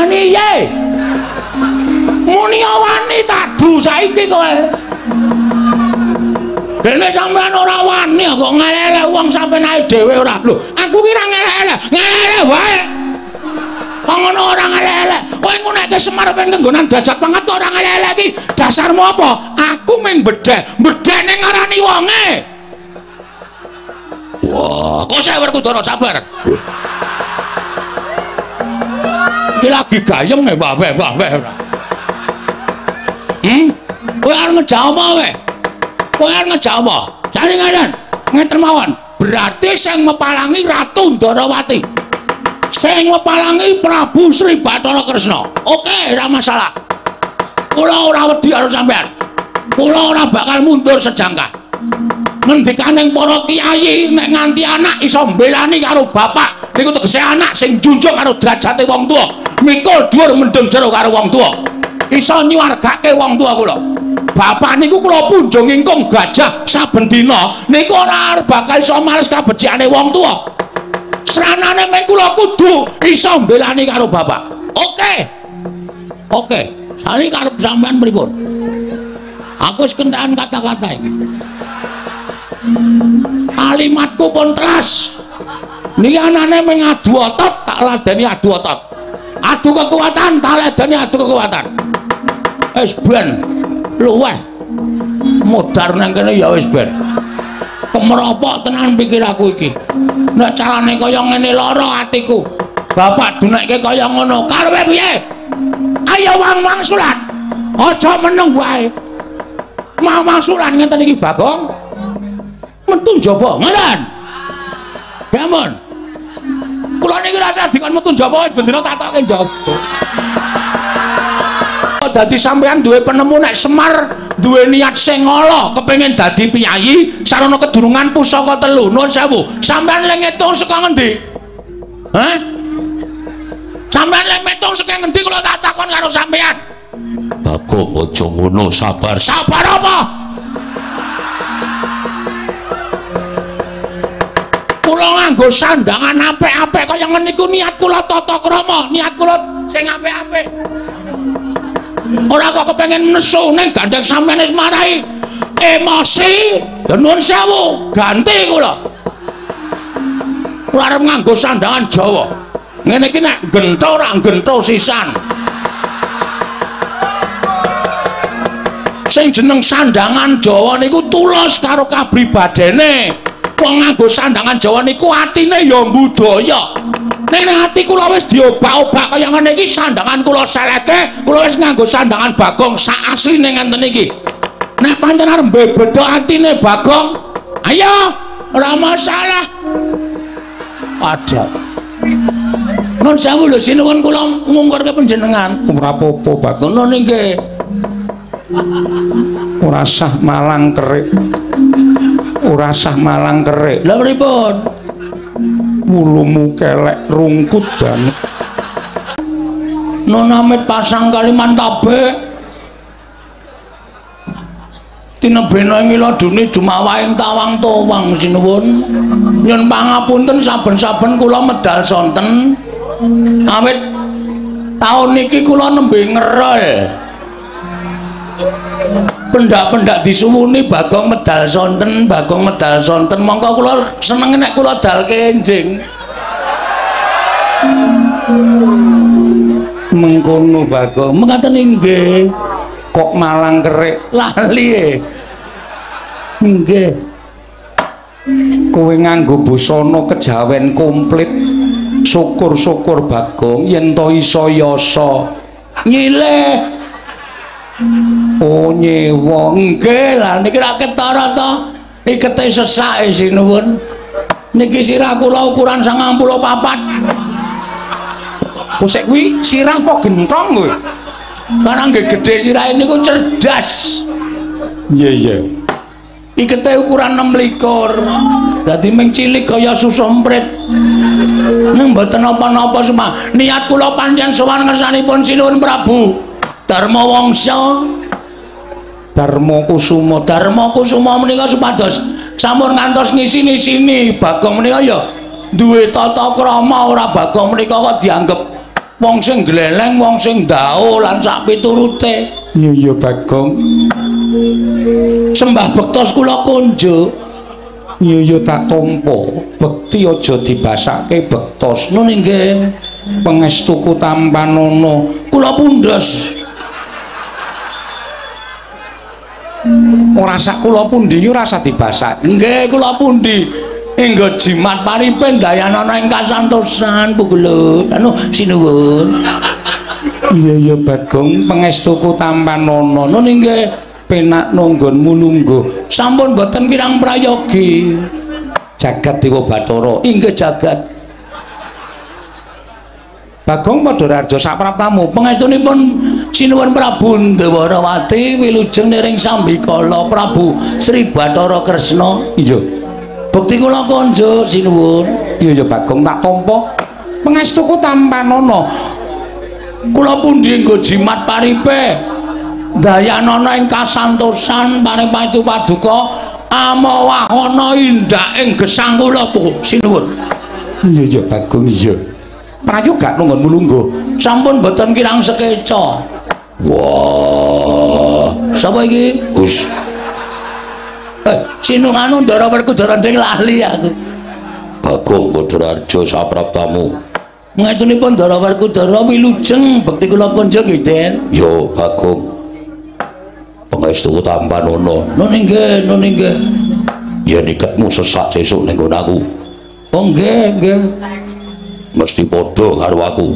wani ye. Muni wani tadu saiki kowe. Dene sampean ora wani kok ngelele wong sampean ae dhewe ora. Lho, aku ki ra ngelele. Ngelele wae. Wong ngono ora ngelele. Kowe engko nek Semar pengen kenggonan derajat pangkat kok ora ngelele iki. Dasarmu apa? Aku mung bedhe. Bedhene ngarani wonge. Wah, kok saya Werkudara sabar. Iki lagi gayeng wae. Kowe arep ngejawab apa wae? Kowe arep ngejawab apa? Jane ngeten mawon. Berarti sing mepalangi Ratu Ndarawati. Sing mepalangi Prabu Sri Bathara Kresna. Oke, ora masalah. Kula ora wedi karo sampean. Kula ora bakal mundur sejangkah. Ngendikaning para kiai nek nganti anak iso mbelani karo bapak niku tegese anak sing junjung karo derajate wong tuwa mikul dhuwur mendem jero karo wong tuwa iso nyuwargake wong tuwa kula bapak niku kula punjung ingkung gajah saben dina niku ora bakal iso males kabeciane wong tuwa sranane men kula kudu iso mbelani karo bapak oke sami karep sampean pripun aku wis kentekan kata-kata iki kalimatku pun teras niki anane mung adu otot tak ladeni adu otot adu kekuatan tak ladeni adu kekuatan wis ben luweh modar nang kene ya wis ben kemeropok tenan pikir aku iki nek carane kaya ngene lara atiku bapak dunekke kaya ngono karepe piye ayo wang sulat aja meneng wae mamang sulat ngenten iki Bagong metu njaba ngoten. Gampun. Kula niki rasa dikon metu njaba wis bendera tatoke njaba. Dadi sampean duwe penemu nek Semar duwe niat sing ala kepengin dadi piyayi sarana kedurungan pusaka 3 nuwun sewu. Sampean lek ngitung saka ngendi? Hah? Sampean lek ngitung saka ngendi kula tak takon karo sampean. Bagong aja ngono sabar. Sabar apa? Kula nganggo sandangan apik-apik kaya ngene iku niat kula tata krama, niat kula sing apik-apik. Ora kok kepengin nesu ning gandeng sampeyan wis marahi emosi. Ya nuwun sewu, ganti kula. Kula arep nganggo sandangan Jawa. Ngene iki nek gento ora gento sisan. Sing jeneng sandangan Jawa niku tulus karo kabribadene. Wong nganggo sandangan Jawa niku atine ya budaya. Nek ati kula wis diobak-obak kaya ngene iki sandangan kula seleke, kula wis nganggo sandangan Bagong sak asline ngenten iki. Nek pancen arep bebeda atine Bagong, ayo ora masalah. Ada. Nun sewu lho sinuwun kula ngungkurke panjenengan. Ora apa-apa Bagong nun nggih. Ora sah malang kerik. Ora sah malang kerik. Lha pripun? Wulumu kelek rungkut dan Nona Amit pasang Kalimantabe tinebena ngila duni dumawaing tawang towang sinuwun nyun pangapunten saben-saben kula medal sonten awit taun niki kula nembe ngerol pendak-pendak disuwuni Bagong medal sonten mongko kula seneng nek kula dal kenjing mengkono Bagong mengkaten nggih kok malang kerik lali nggih kowe nganggo busana kejawen komplit syukur-syukur Bagong yen to iso yasa nyilih oh nyewa nggih lah niki ra ketara to ikete sesake sinuwun niki sirah kula ukuran 94 kok sik kuwi sirah apa gentong kowe karena nggih gedhe sirahe niku cerdas iya ikete ukuran 26 dadi mung cilik kaya susu emprit nang mboten napa-napa semua niat kula pancen sowan ngersanipun sinuwun Prabu Darmawangsa Darma Kusuma menika supados sampun ngantos ngisi-nisini Bagong menika ya duwe tata krama ora Bagong menika kok dianggep wong sing gleleng, wong sing ndao lan sak piturute. Iya Bagong. Sembah bektos kula kunjuk. Iya tak tampa. Bekti aja dibasake bektos. Nun nggih. Pangestuku Tampanana. Kula pundhos. Ora sak kula pundi ora usah dibasak. Nggih, kula pundi. Enggo jimat paripen dayanana ing kasantosan Pugulut. Anu sinuwun. Iya Bagong, pangestuku Tampanana. Nun nggih, penak nonggonmu lungguh. sampun boten kirang prayogi. Jagat Dewa Bathara. Inggih jagat. Bagong Padhararja sapraptamu. Pangestunipun sinuwun Prabu Ndawarawati wilujeng niring Sambikala Prabu Sri Bathara Kresna. Iya. Bekti kula konjuk sinuwun. Iya Bagong tak tampa. Pangestuku Tampanana. Kula pundi nggo jimat paripe dayanana ing kasantosan paring paitu paduka amawahana indak ing gesang kula sinuwun. Iya Bagong iya. Prayoga nunggonmu lungguh. Sampun boten kirang sekeca. Wah, sapa iki? Gus. Sinunganu Ndara Werkudara ndeng lali aku. Bagong Padhararja sapraptamu. Ngatunipun Ndara Werkudara wilujeng bekti kula kunjuk nggih, Den. Yo, Bagong. Pangestu Tampanana. Nun nggih, nun nggih. Yen iketmu sesak sesuk ning nggon aku. Oh nggih, nggih. Mesti padha karo aku.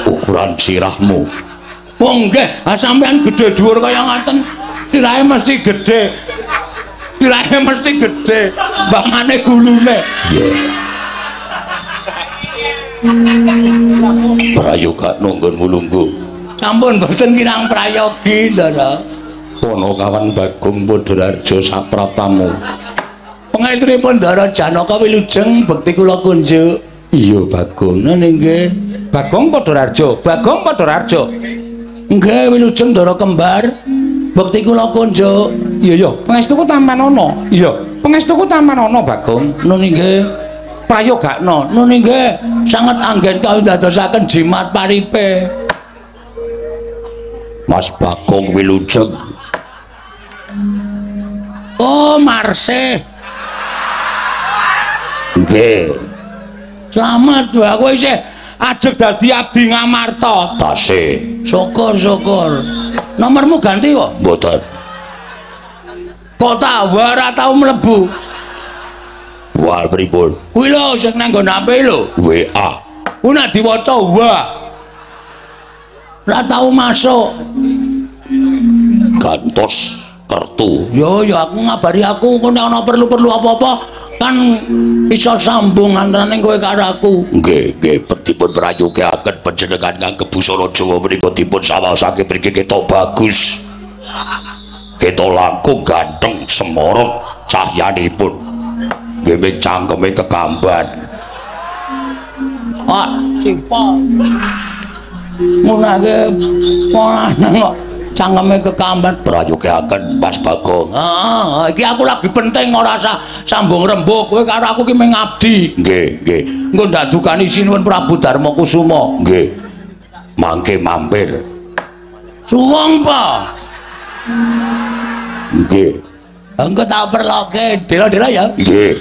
Ukuran sirahmu. Oh nggih, sampean gedhe dhuwur kaya ngaten. Sirahe mesti gedhe. Sirahe mesti gedhe. Mbangane gulune. Nggih. Prayoga nunggonmu lungguh. Sampun boten kirang prayogi, Ndara. Panakawan Bagong Padhararja sapraptamu. Pangestunipun Ndara Janaka wilujeng bekti kula kunjuk. Iya Bagong. Nggih. Bagong Padhararja, Bagong Padhararja. Nggih wilujeng Ndara kembar. Bekti kula kunjuk. Iya. Pangestuku Tampanana. Iya. Pangestuku Tampanana Bagong. Nun nggih. Prayogakna. Nun nggih. Sanget anggen kawitadosaken jimat paripe. Mas Bagong wilujeng. Oh, Marse. Nggih. Selamat wae kowe isih ajeg dadi abdi Ngamarta. Tasih. Syukur-syukur. Nomormu ganti kok? Mboten. Kok tak ora tau mlebu. Wal pripun? Kuwi lho sing nang nggon HP lho. WA. Ku nek diwaca wa. Ora tau masuk. Gantos kartu. Yo aku ngabari aku kok nek ana perlu-perlu apa-apa kan iso sambung antaraning kowe karo aku. Nggih, nggih, dipun prayogaken panjenengan ngangge busana Jawa menika dipun sawaosake mriki ketok bagus. Ketok langkung ganteng semorot cahyanipun. Nggih cangkeme kekamban. Pak, cipol. Munake panang kok cangkeme kekamban prayogaken Mas Bagong. Heeh, iki aku lagi penting ora usah sambung rembug kowe karo aku ki mung ngabdi. Nggih, nggih. Engko ndak dukani sinuwun Prabu Darmakusuma. Nggih. Mangke mampir. Suwung pa. Nggih. Engko tak perloke dela-dela ya. Nggih.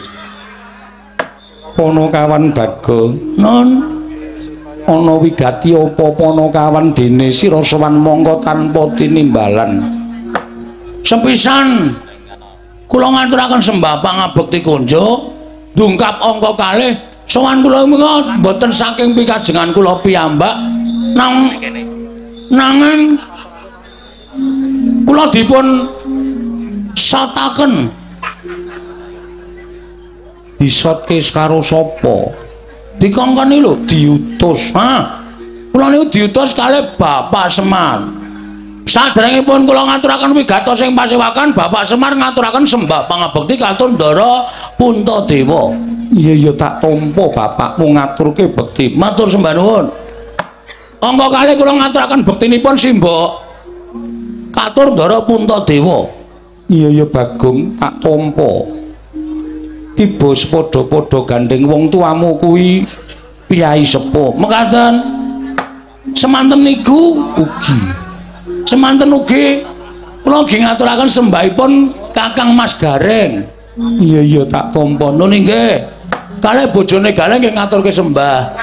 Panakawan Bagong. Nun Ana wigati apa Panakawan dene sira sowan mongko tanpa tinimbalan. Sepisan kula ngaturaken sembah pangabekti kunjuk ndungkap angka kalih sowan kula menika boten saking pikajengan kula piyambak nanging kula dipun sataken. Disotke karo sapa? Dikongkoni lho Diutus. Kula niku diutus kalih Bapak Semar. Saderengipun kula ngaturaken wigatos ing pasewakan, Bapak Semar ngaturaken sembah pangabekti kantun Ndara Puntadewa. Iya tak tampa bapakmu ngaturke bekti. Matur sembah nuwun. Angka kalih kula ngaturaken bektinipun simbok katur Ndara Puntadewa. Iya Bagong tak tampa. Tiba sepadha-padha gandeng wong tuamu kuwi piyai sepuh. Mekaten semanten niku ugi. Semanten ugi kula nggih ngaturaken sembahipun Kakang Mas Gareng. Iya tak tampa. Nun nggih. Kalih bojone Gareng nggih ngaturke sembah.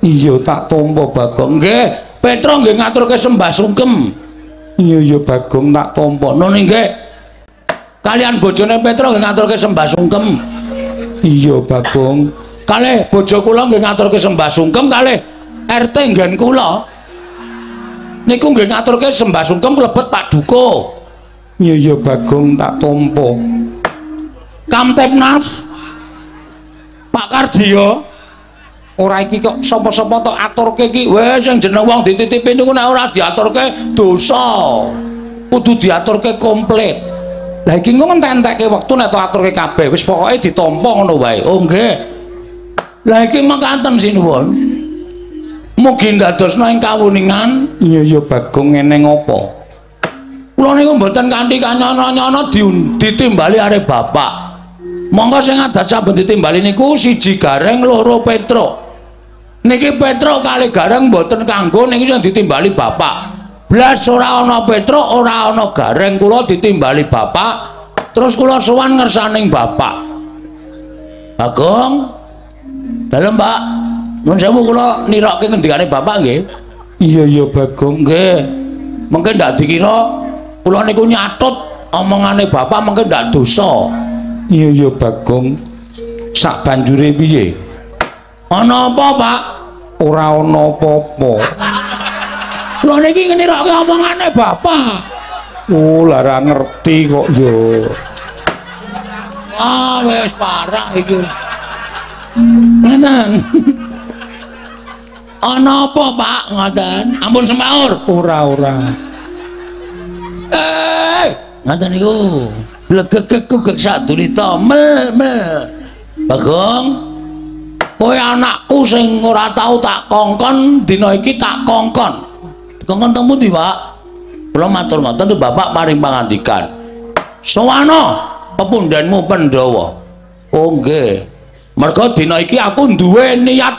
Iya tak tampa Bagong. Nggih, Petro nggih ngaturke sembah sungkem. Iya Bagong tak tampa. Nun nggih. Kalian bojone Petro nggih ngaturke sembah sungkem. Iya Bagong. Kalih bojo kula nggih ngaturke sembah sungkem, kalih RT nggen kula niku nggih ngaturke sembah sungkem klebet Pak Duko. Iya Bagong tak tampa. Kamtipnas Pak Kardio ora iki kok sapa-sapa tok aturke iki. Wis sing jeneng wong dititipi niku nek ora diaturke dosa. Kudu diaturke komplit. Lah iki engko entek-entekke wektu nek aturke kabeh wis pokoke ditampa ngono wae. Oh nggih. Lah iki mekaten sinuwun. Mugi ndadosna ing kawuningan. Iya Bagong ngene ngopo? Kula niku mboten kanthi kanyana-nyana ditimbali arek bapak. Monggo sing adat saben ditimbali niku siji Gareng loro Petro. Niki Petro kali Gareng mboten kanggo niki sing ditimbali bapak. Blas ora ana Petro, ora ana Gareng, kula ditimbali bapak. Terus kula sowan ngersaning bapak. Bagong. Dalem, Pak. Nun sewu kula nirokke ngendikane bapak nggih. Iya Bagong. Nggih. Mengke ndak dikira kula niku nyatut omongane bapak mengke ndak dosa. Iya Bagong. Sak banjure piye? Ana apa, Pak? Ora ana apa-apa. Lho niki ngenirokke omongane bapak. Oh, lara ngerti kok yo. Ah, wis parah iki. Ngoten. Ana apa, Pak? Ngoten. Ampun semaur. Ora. Ngoten niku. Blegegku gek sadurita mel. Bagong. Kowe anakku sing ora tau tak kongkon, dina iki tak kongkon. Kongkon teng pundi, Pak? Kula matur ngoten tuh Bapak paring pangandikan. Sowana pepundhenmu Pandhawa. Oh nggih. Merga dina iki aku duwe niat,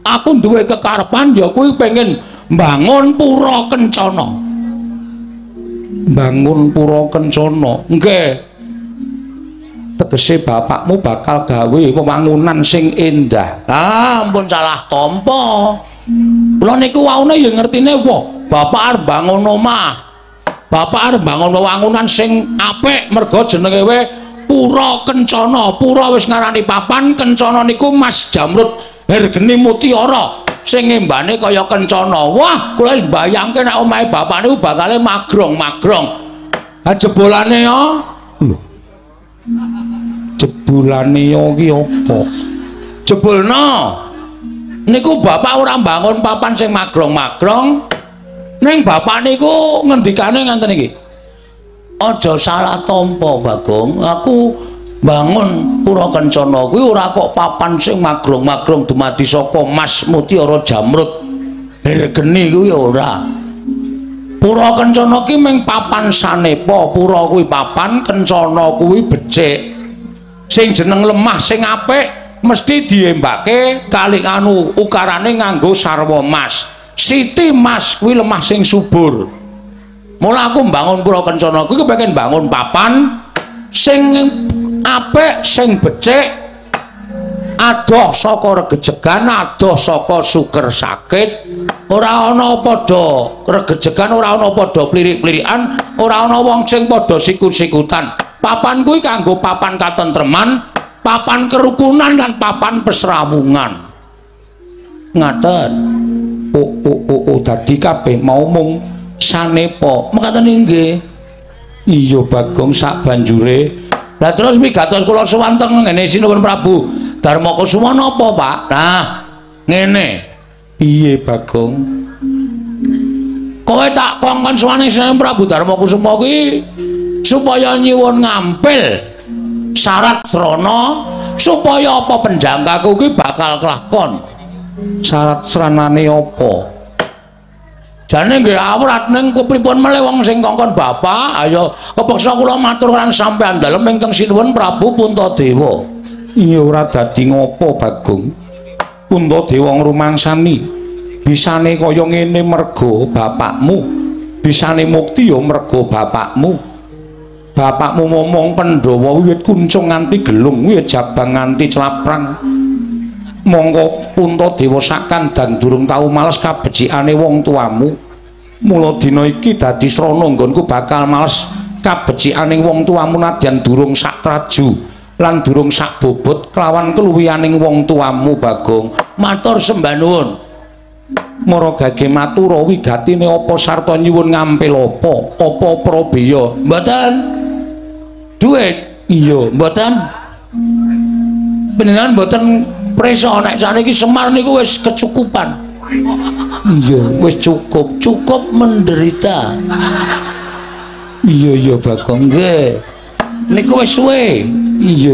aku duwe kekarepan ya kuwi pengen mbangun Pura Kencana. Bangun Pura Kencana. Nggih. Tegese bapakmu bakal gawe wewangunan sing endah. Ah, ampun salah tampa. Kula niku waune ya ngertine wah, bapak arep bangun omah. Bapak arep bangun wewangunan sing apik merga jenenge we Pura Kencana. Pura wis ngarani papan, Kencana niku Mas Jamrut Hergeni Mutiara sing ngembane kaya Kencana. Wah, kula wis mbayangke nek omahe bapak niku bakale magrong-magrong. Ha jebolane ya. Lho. Jebulane ya ki apa? Jebulna niku bapak ora mbangun papan sing magrong-magrong. Ning bapak niku ngendikane ngenten iki. Aja salah tampa, Bagong. Aku bangun Pura Kencana kuwi ora kok papan sing magrong-magrong dumadi saka Mas Mutiara Jamrut Hergeni kuwi ora. Pura Kencana ki ming papan sanepa. Pura kuwi papan, Kencana kuwi becik. Sing jeneng lemah sing apik mesti diembake kali anu ukarane nganggo sarwa mas. Siti Mas kuwi lemah sing subur. Mula aku mbangun Pura Kencana kuwi kepengin bangun papan sing apik, sing becik, adoh saka regejegan, adoh saka suker sakit. Ora ana padha regejegan, ora ana padha plirik-plirikan, ora ana wong sing padha sikut-sikutan. Papan kuwi kanggo papan katentreman, papan kerukunan lan papan pesrawungan. Ngaten. Oh, dadi kabeh mau mung sanepa. Mekaten nggih. Iya Bagong sak banjure. Lah terus wigatos kula sowan teng ngene Sinuwun Prabu Darmakusuma napa, Pak? Nah, ngene. Iye Bagong. Kowe tak kongkon sowan Sinuwun Prabu Darmakusuma kuwi supaya nyuwun ngampil syarat srana supaya apa penjangkaku kuwi bakal kelakon. Syarat sranane apa? Jane nggih awrat ning kepripun melih wong sing kongkon bapak, ayo kepeksa kula matur lan sampeyan dalem ingkang Sinuwun Prabu Puntadewa. Iya ora dadi ngopo, Bagong. Puntadewa ngrumangsani bisane kaya ngene merga bapakmu, bisane mukti ya merga bapakmu. Bapakmu momong Pandhawa wiwit kuncung nganti gelung, wiwit jabang nganti celaprang. Mongko Puntadewa sakandang durung tau males kabecikane wong tuamu. Mula dina iki dadi srana nggonku bakal males kabecikane wong tuamu nadyan durung sak traju lan durung sak bobot kelawan keluwihaning wong tuamu Bagong. Matur sembah nuwun. Maragage matura wigatine apa sarta nyuwun ngampil apa? Apa Prabeya? Mboten. Duit? Iya, mboten. Panjenengan mboten prisa nek saniki Semar niku wis kecukupan. Iya, wis cukup menderita. Iya Bagong, nggih. Niku wis suwe. Iya.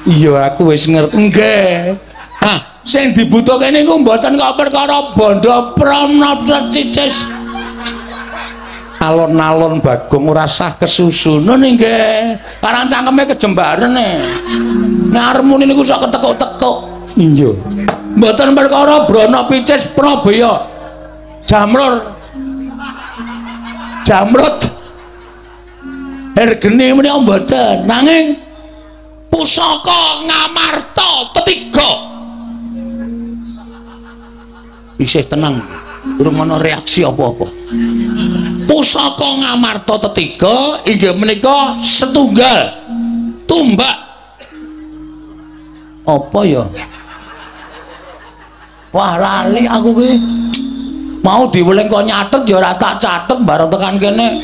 Iya, aku wis ngerti. Nggih. Hah, sing dibutuhke niku mboten kok perkara bondo pranata cicis. Alon-alon Bagong ora sah kesusunan nggih. Karang cangkeme kejembarene. Nek arep muni niku sok ketekuk-tekuk. Iya. Mboten perkara brana picis Prabeya. Jamrut. Hergene menika mboten, nanging pusaka Ngamarta ketiga. Isih tenang. Durung ana reaksi apa-apa. Pusaka Ngamarta ketiga inggih menika setunggal tumbak. Apa ya? Wah lali aku ki. Mau diweling kok nyatet ya ora tak catet bareng tekan kene.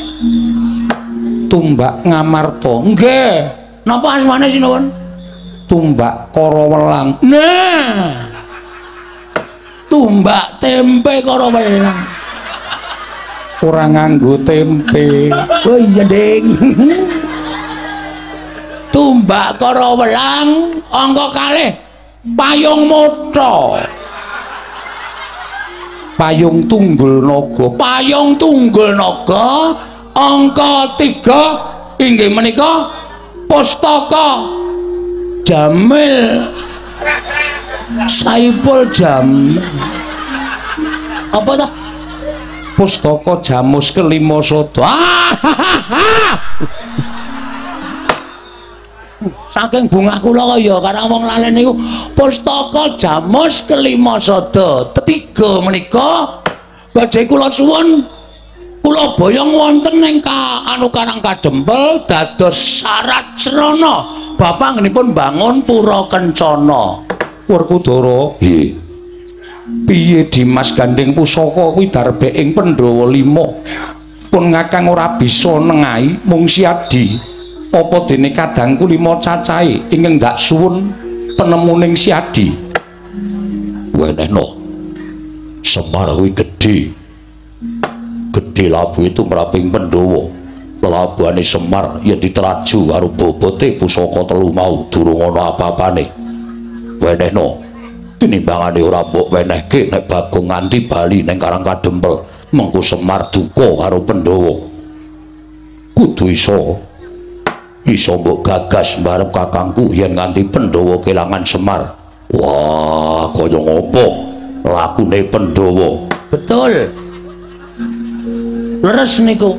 Tumbak Ngamarta. Nggih. Napa asmane sinuwun? Tumbak Karawelang. Nah. Tumbak tempe Karawelang. Ora nganggo tempe. Oh iya, Ding. Tumbak Karawelang angka kalih payung motha. Payung tunggul naga angka 3 inggih menika Pustaka Jamil Saipul Jamil. Apa ta? Pustaka Jamus Kelima Sada. Saking bungah kula kaya karo wong lalen niku Pustaka Jamus Kelima Sada. Ketiga menika badhe kula suwun kula boyong wonten ing Karang Kadempel dados syarat srana Bapak ngenipun bangun Pura Kencana. Werkudara, nggih. Piye Dimas gandeng pusaka kuwi darbe ing Pandhawa 5. Pun Kakang ora bisa nengahi mung Siadi. Apa dene kadangku 5 cacahe ingkang ndak suwun penemuning Siadi. Wenehna. Semar kuwi gedhe. Gedhe labuhe tumraping Pandhawa. Labuhane Semar yen diteraju karo bobote pusaka 3 mau durung ana apa-apane. Wenehna. Tinimbangane ora mbok wenehke nek Bagong nganti bali ning Karang Kadempel mengko Semar duka karo Pandhawa. Kudu iso mbok gagas barep kakangku yen nganti Pandhawa kelangan Semar. Wah, kaya ngopo lakune Pandhawa? Betul. Leres niku.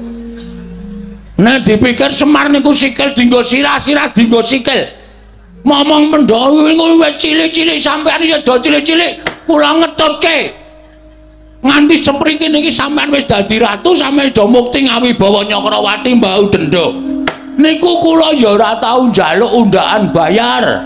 Nek dipikir Semar niku sikil dinggo sirah dinggo sikil. Momong Pandhawa kuwi wis cilik-cilik sampean iso do cilik-cilik kula ngetutke. Nganti sepriki niki sampean wis dadi ratu, sampeyan do mukti ngawibawa Nyakrawati mbau denda. Niku kula ya ora tau njaluk undakan bayar.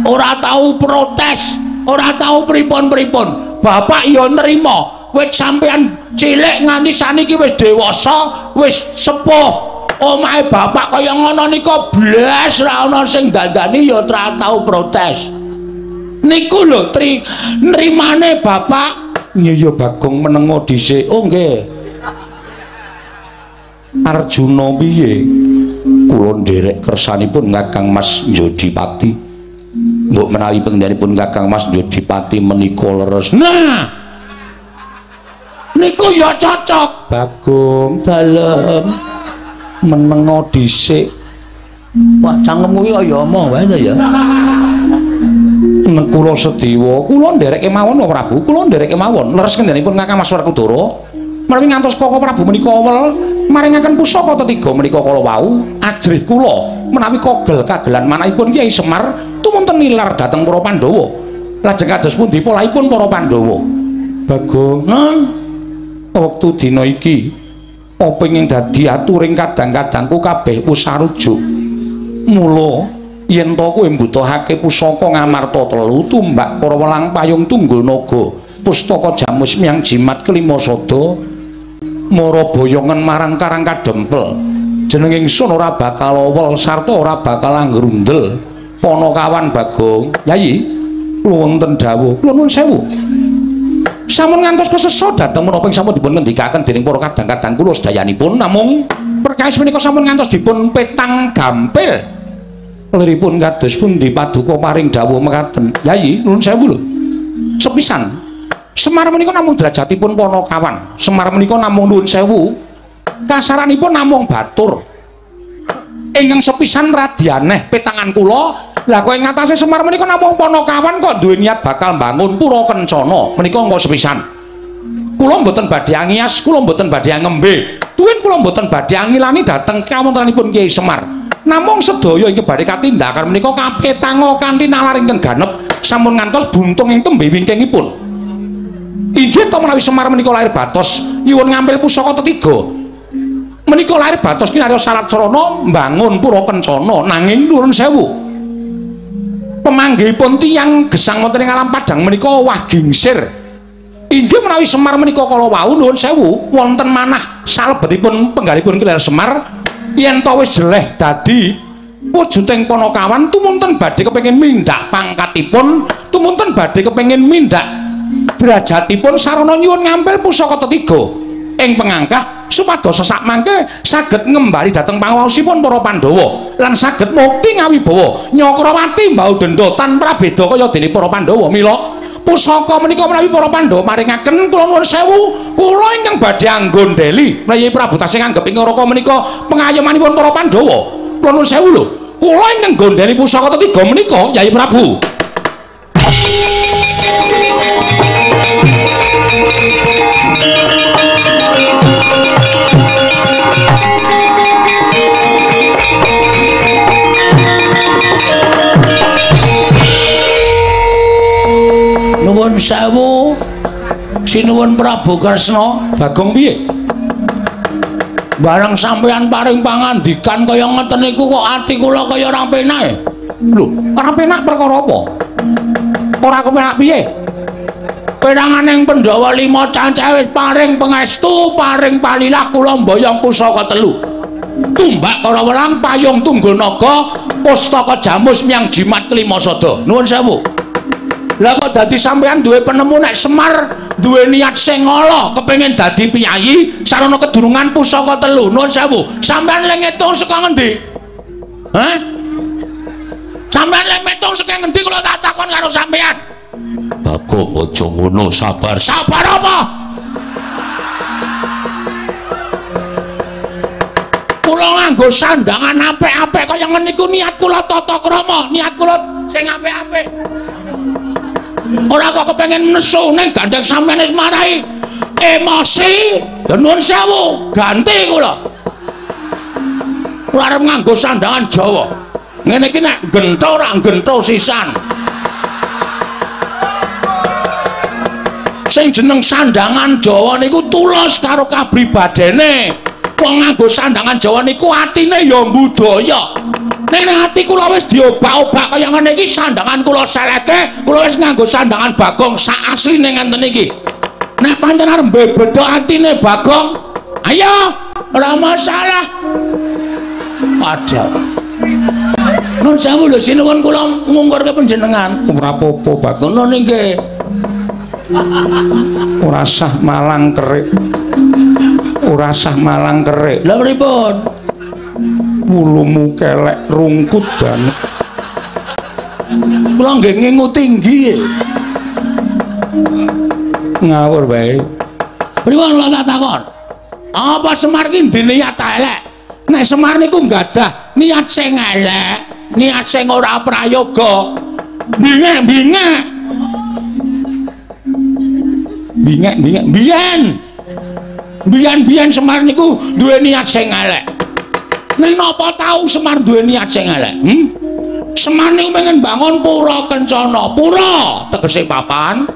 Ora tau protes, ora tau pripun-pripun. Bapak ya nrimo, wis sampeyan cilik nganti saniki wis dewasa, wis sepuh. Omahe bapak kaya ngono nika blas ra ana sing dandani ya ora tau protes. Niku lho nrimane bapak. Iya Bagong menengo dhisik. Oh nggih. Arjuna piye? Kula nderek kersanipun Kakang Mas Jodipati. Mbok menawi pengendanipun Kakang Mas Jodipati menika leres. Nah. Niku ya cocok. Bagong dalem menengo dhisik. Wah, cangkemmu iki kaya omong wae to ya. Nek kula Sedewa, kula ndereke mawon Prabu, kula ndereke mawon. Leres kendhanipun Kakang Mas Werkudara. Menawi ngantos Kaka Prabu menika wel maringaken pusaka ketiga menika kala wau, ajrih kula menawi kogel kagelan manahipun Kyai Semar tumunten nilar dhateng para Pandhawa. Lajeng kados pundi polaipun para Pandhawa? Bagong, wektu dina iki penging dadi aturing kadang-kadangku kabeh wis sarujuk. Mula yen to kowe mbutuhake pusaka Ngamarta 3 tumbak para welang payung tunggul naga pustaka jamus miyang jimat kelima sada mara boyongan marang Karang Kadempel jeneng ingsun ora bakal owel sarta ora bakal anggrundel Panakawan Bagong. Yayi kula wonten dawuh kula nuwun sewu sampun ngantos kesesa dhateng menapa sampun dipun ngendikaken dening para kadang-kadang kula sedayanipun namung perkawis menika sampun ngantos dipun petang gampil liripun kados pundi paduka paring dawuh mekaten. Yayi nuwun sewu lho sepisan Semar menika namung derajatipun Panakawan. Semar menika namung nuwun sewu. Kasaranipun namung batur. Ingkang sepisan radyaneh petangan kula. Lah kowe ngatasé Semar menika namung Panakawan kok duwe niat bakal mbangun pura Kencana. Menika engko sepisan. Kula mboten badhe angias, kula mboten badhe ngembe. Tuwin kula mboten badhe angilani dhateng kawontenanipun Kyai Semar. Namung sedaya ingkang badhe katindakan menika kapetanga kanthi nalar ingkang ganep sampun ngantos buntung ing tembe wingkingipun. Inggih to menawi Semar menika lair batos nyuwun ngambil pusaka ketiga. Menika lair batos kinarya syarat sarana mbangun pura Kencana nanging nuwun sewu. Pemanggihipun tiyang gesang wonten ing alam Padang menika wah gingsir. Inggih menawi Semar menika kala wau nuwun sewu wonten manah salebetipun penggalipun Kiler Semar yen to wis jeleh dadi wujuding Panakawan tumunten badhe kepengin mindhak pangkatipun, tumunten badhe kepengin mindhak derajatipun sarana nyuwun ngambil pusaka ketiga ing pengangkah supados sak mangke saged ngembari dhateng pangaosipun para Pandhawa lan saged mukti ngawibawa Nyakrawati mbau denda tanpa beda kaya dene para Pandhawa. Mila pusaka menika menawi para Pandhawa maringaken kula nuwun sewu kula ingkang badhe anggondheli menawi Prabu tasih nganggep ing ngraka menika pengayomanipun para Pandhawa. Kula nuwun sewu lho kula ingkang nggondheli pusaka ketiga menika Yai Prabu. Nuwun sewu sinuwun Prabu Kresna. Bagong piye? Bareng sampeyan paring pangandikan kaya ngeten niku kok ati kula kaya ora penak. Lho, ora penak perkara apa? Ora kepenak piye? Peranganing Pandhawa 5 cancah wis paring pangestu, paring palilah kula mboyong pusaka 3. Tumbak para welang payung tunggul naga, pustaka jamus miyang jimat kelima sada. Nuwun sewu. Lah kok dadi sampeyan duwe penemu nek Semar duwe niat sing ala kepengin dadi piyayi sarana kedurungan pusaka 3. Nuwun sewu. Sampeyan lek ngitung saka ngendi? Hah? Sampeyan lek metung saka ngendi kula tak takon karo sampeyan? Bagong aja ngono, sabar. Sabar apa? Kula nganggo sandangan apik-apik kaya ngene iku niat kula tata krama, niat kula sing apik-apik. Ora kok kepengin nesu ning gandeng sampeyan wis marahi emosi. Ya nuwun sewu, ganti kula. Kula arep nganggo sandangan Jawa. Ngene iki nek gento ora gento sisan. Sing jeneng sandangan Jawa niku tulus karo kabribadene. Wong nganggo sandangan Jawa niku atine ya budaya. Nek ati kula wis diobak-obak kaya ngene iki sandangan kula seleke, kula wis nganggo sandangan Bagong sak asline ngenten iki. Nek pancen arep beda atine Bagong, ayo ora masalah. Padha. Nun sewu lho sinuwun kula ngungkurke panjenengan. Ora apa-apa Bagong. Ngono nggih. Ora sah malang kerik. Ora sah malang kerik. Lha pripun? Wulumu kelek rungkut dan kula nggih ngingu tinggi. Ngawur bae. Pripun kula tak takon? Apa Semar ki niat elek? Nek Semar niku nggadah niat sing elek, niat sing ora prayoga. bingek biyen Semar niku duwe niat sing elek. Ning napa tau Semar duwe niat sing elek? Semar niku pengen bangun pura Kencana. Pura tegese papan.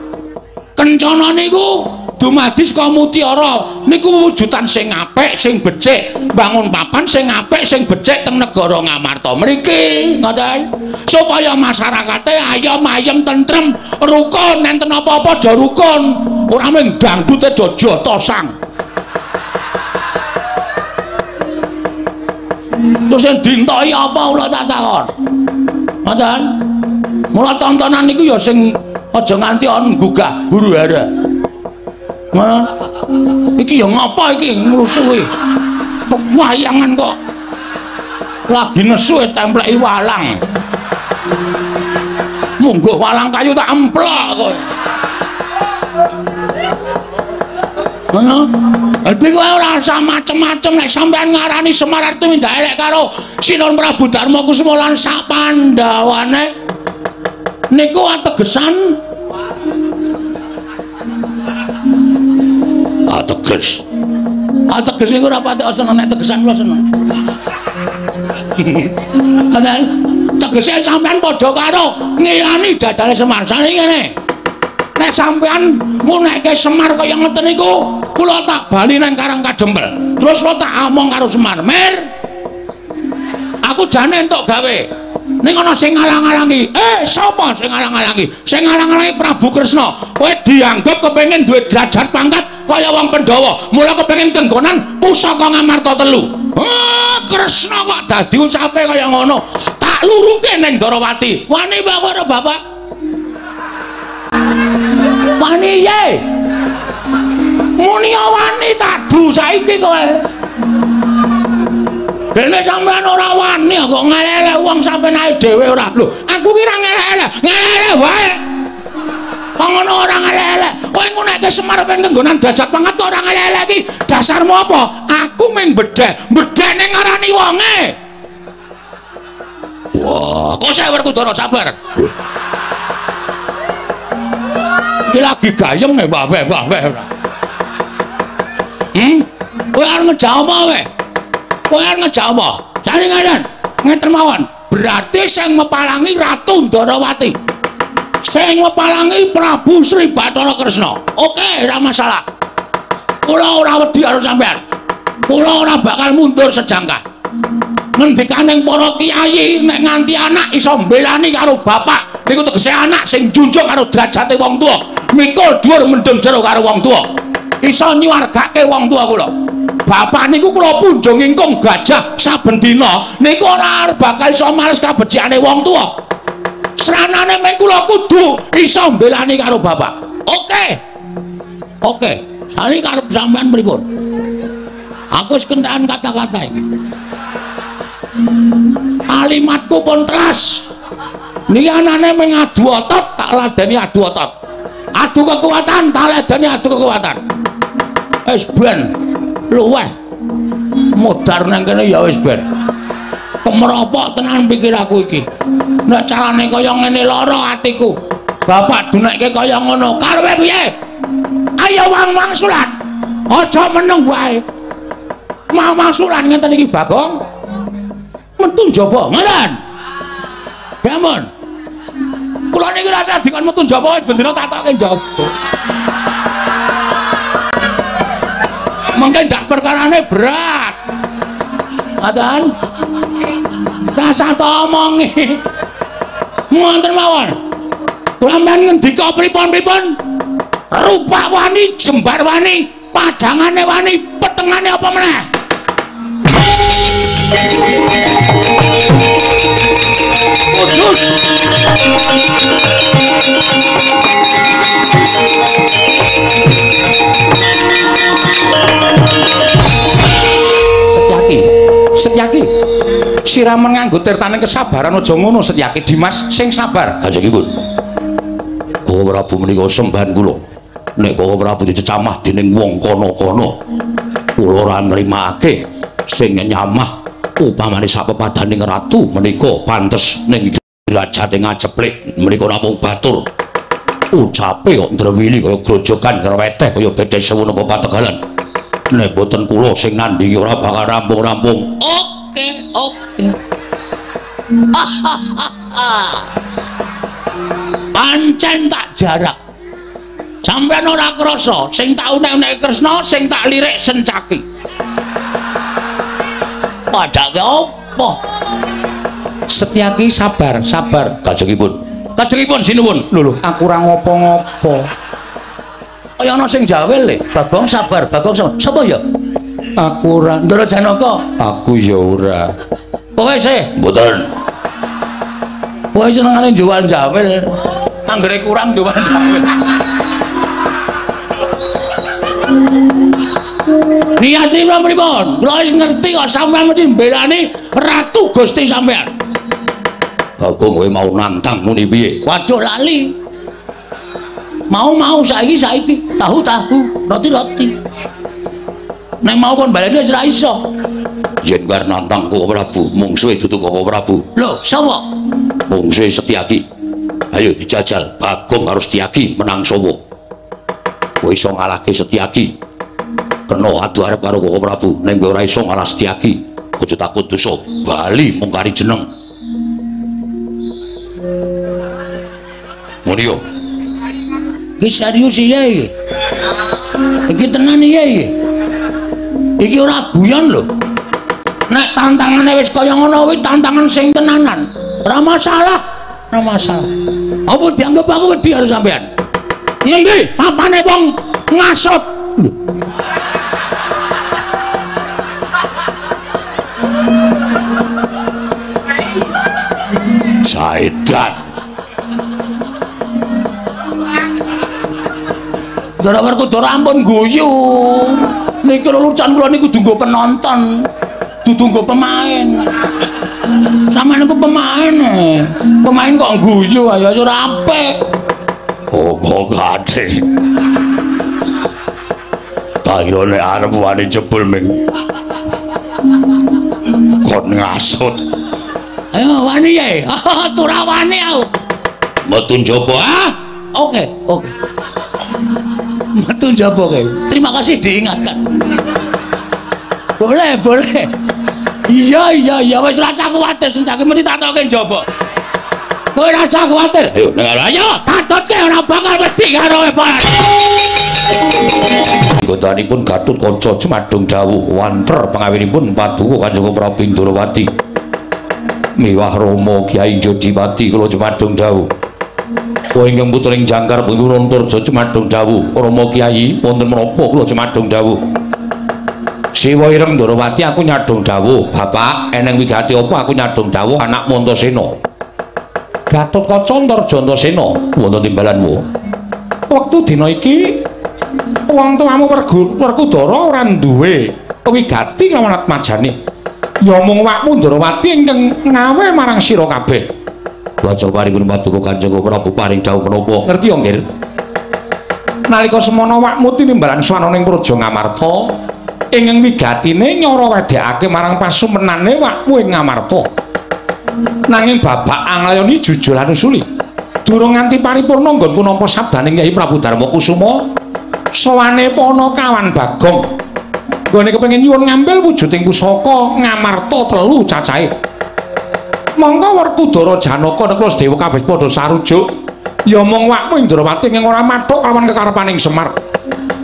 Kencana niku dumadi saka mutiara. Niku wujudan sing apik, sing becik. Bangun papan sing apik, sing becik teng negara Ngamarta mriki, ngoten. Supaya masyarakate ayem tentrem, rukun, enten apa-apa aja rukun. Ora mung dangdute do jotosang. Terus sing dintoki apa kula tak takon. Ngoten. Mula tontonan niku ya sing aja nganti ana gugah huru-hara. Iki ya ngapa iki ngrusuhi? Wayangan kok lagi nesu templeki walang. Monggo walang kayu tak emplok kok. Dadi kowe ora usah macem-macem nek sampean ngarani Semar tumindak elek karo Sinuhun Prabu Darmakusuma lan sak Pandhawane niku ategesan ateges niku ora pati seneng nek tegesan kula seneng. Tegese sampean padha karo ngilani dadane Semar. Sane ngene. Nek sampean ngunekke Semar kaya ngeten niku, kula tak bali nang Karang Kadempel. Terus kula tak omong karo Semar, "Mir, aku jane entuk gawe. Ning ana sing ngalang-alangi." Sapa sing ngalang-alangi? Sing ngalang-alangi Prabu Kresna. Kowe dianggep kepengin duwe derajat pangkat kaya wong Pandhawa. Mula kepengin kenggonan pusaka Ngamarta 3. Kresna kok dadi ucape kaya ngono. Tak luruke ning Darawati. Wani Pak karo Bapak? Wani ye. Muni wani tak du saiki kowe. Dene sampean ora wani kok ngelek wong sampean ae dhewe ora. Lho, aku ki ra ngelek-elek. Ngelek wae. Kok ngono ora ngelek-elek. Kowe ngunekke Semar ben kenggonan derajat pangkat kok ora ngelek-elek iki. Dasarmu apa? Aku mung bedhek. Bedhek ning ngarani wonge. Wah, kok saya Werkudara sabar. Iki lagi gayeng nek wae. Kowe arep ngejawab apa wae? Kowe arep ngejawab apa? Jane ngaten. Ngeten mawon. Berarti sing mepalangi Ratu Ndarawati. Sing mepalangi Prabu Sri Bathara Kresna. Oke, ora masalah. Kula ora wedi karo sampean. Kula ora bakal mundur sejangkah. Ngendikaning para kiai nek nganti anak iso mbelani karo bapak niku tegese anak sing junjung karo derajate wong tuwa. Mikul dhuwur mendem jero karo wong tuwa. Iso nyuwargake wong tuwa kula. Bapak niku kula punjung ingkung gajah saben dina niku ora bakal iso males kabecikane wong tuwa. Sranane men kula kudu iso mbelani karo bapak. Oke. Sane karep sampean pripun? Aku wis kentakan kata-kata iki. Kalimatku pun teras. Niki anane mung adu otot, tak ladeni adu otot. Adu kekuatan, tak ladeni adu kekuatan. Wis ben luweh. Modar nang kene ya wis ben. Kemropok tenan pikir aku iki. Nek carane kaya ngene lara atiku. Bapak dunekke kaya ngono. Karepe piye? Ayo wang-wang sulat. Aja meneng wae. Mau sulat ngenten iki Bagong. Metu njaba, ngoten. Gamun. Kula niki rasa dikon metu njaba wis bendina tak tokke njaba. Mungkin dak perkarane berat. Ngoten. Rasa ta omongi. Wonten mawon. Kula men ngendika pripun-pripun? Rupa wani, jembar wani, padangane wani, petengane apa meneh? Kudus. Setyaki. Siraman nganggo tirtaning kesabaran aja ngono Setyaki. Dimas sing sabar. Kanjengipun. Kowe Prabu menika sembahan kula. Nek kowe Prabu dicecamah dening wong kono-kono, kula ora nrimake sing nyamah upamane sapepadaning ratu menika pantes ning derajate ngaceplik menika namung batur. Ucape kok ndrewili kaya grojogan ngreweteh kaya bedhe sewu napa pategalan. Nek boten kula sing nandingi ora bakal rampung-rampung. Oke. Pancen tak jarak. Sampeyan ora krasa sing tak unek-unek Kresna, sing tak lirik Sencaki. Padake apa? Setyaki sabar. Kajengipun sinuwun. Lho, aku ora ngopo-ngopo. Kaya ana sing jawel le. Bagong sabar. Sapa ya? Aku ora. Ndara Janaka. Aku ya ora. Kowe sih? Mboten. Kowe senengane jual jawel. Anggere kurang jual jawel. Niatipun pripun? Kula wis ngerti kok sampeyan mesti mbelani Ratu Gusti sampeyan. Bagong kowe mau nantang muni piye? Waduh lali. Mau saiki tahu roti. Nek mau kon baleni wis ora iso. Yen bar nantang Koko Prabu, mungsuhe dudu Koko Prabu. Lho, sapa? Mungsuhe Setyaki. Ayo dijajal Bagong harus Setyaki menang sapa? Kowe iso ngalahke Setyaki. Kena adu arep karo Koko Prabu, ning kowe ora iso ngalah Setyaki. Aja takut dosa, bali mung kari jeneng. Mulya. Iki serius iya iki. Iki tenan iya iki. Iki ora guyon lho. Nek tantangane wis kaya ngono kuwi tantangan sing tenanan. Ora masalah. Apa dianggap aku wedi karo sampean? Ngendi papane wong ngasut? Saidan. Dara Werkudara ampun guyu. Niki lelucan kula niku kudu nggo penonton, dudu nggo pemain. Sampeyan niku pemain. Pemain kok guyu ayo ora apik. Opo gade. Tak kira nek arep wani jebul ming. Kon ngasut. Ayo wani ya. Ora wani aku. Metu njaba ah? Oke. Metu njaba kowe. Terima kasih diingatkan. Boleh. Iya wis ora usah kuwatir Sencaki mesti tak tokke njaba. Kowe ora usah kuwatir. Ayo tatutke ora bakal wedi karo kowe. Gotanipun Gatut Kaca Jumadung dawuh wanter pengawinipun paduka Kanjeng Prabu Indrawati. Miwah Rama Kyai Jodiwati kula Jumadung dawuh. Kowe ingkang putring Jangkar Pungkur Antarja Jumadung dawuh. Rama Kyai wonten menapa kula Jumadung dawuh. Siwa Ireng Ndrawati aku nyadong dawuh. Bapak eneng wigati apa aku nyadong dawuh anak Mantasena. Gatut Kaca Antarja Antasena wonten timbalanmu. Wektu dina iki wong tuamu Werkudara ora duwe wigati lawan atmajane. Ya mung wakmu Ndrawati ingkang ngawe marang sira kabeh. Lajawaripun paduka Kanjeng Prabu paring dawuh menapa? Ngerti ya, Nggih? Nalika semana wakmu tinimbalan swananing Praja Ngamarta, ingkang wigatine nyara wedhekake marang pasumenane wakmu ing Ngamarta. Nanging babak anglayoni jujul lan usuli. Durung nganti paripurna nggonku nampa sabdaning Kyai Prabu Darma Kusuma, sawane Panakawan Bagong. Nggone kepengin nyuwun ngambil wujuding pusaka Ngamarta 3 cacahe. Monggo Werkudara Janaka nek Dewa kabeh padha sarujuk. Ya mung wakmu Indrawati ing ora mathuk kawan kekarepaning Semar.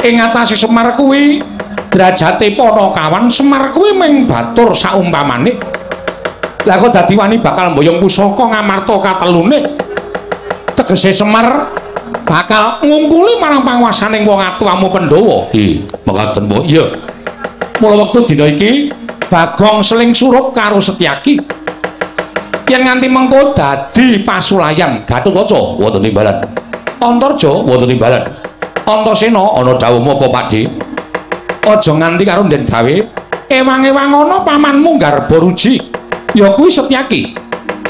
Ing atase Semar kuwi derajate Panakawan, Semar kuwi ming batur saumpamane. Lah kok dadi wani bakal mboyong pusaka Ngamarta katelune. Tegese Semar bakal ngungkuli marang panguwasaning wong atuwamu Pandhawa. Mekaten po. Iya. Mula wektu dina iki Bagong seling surup karo Setyaki. Yen nganti mengko dadi pasulayan Gatut Kaca wonten timbalan. Antarja wonten timbalan. Antasena ana dawuh apa Pakde? Aja nganti karo ndhen gawe. Ewang-ewang ana pamanmu Garba Ruji. Ya kuwi Setyaki.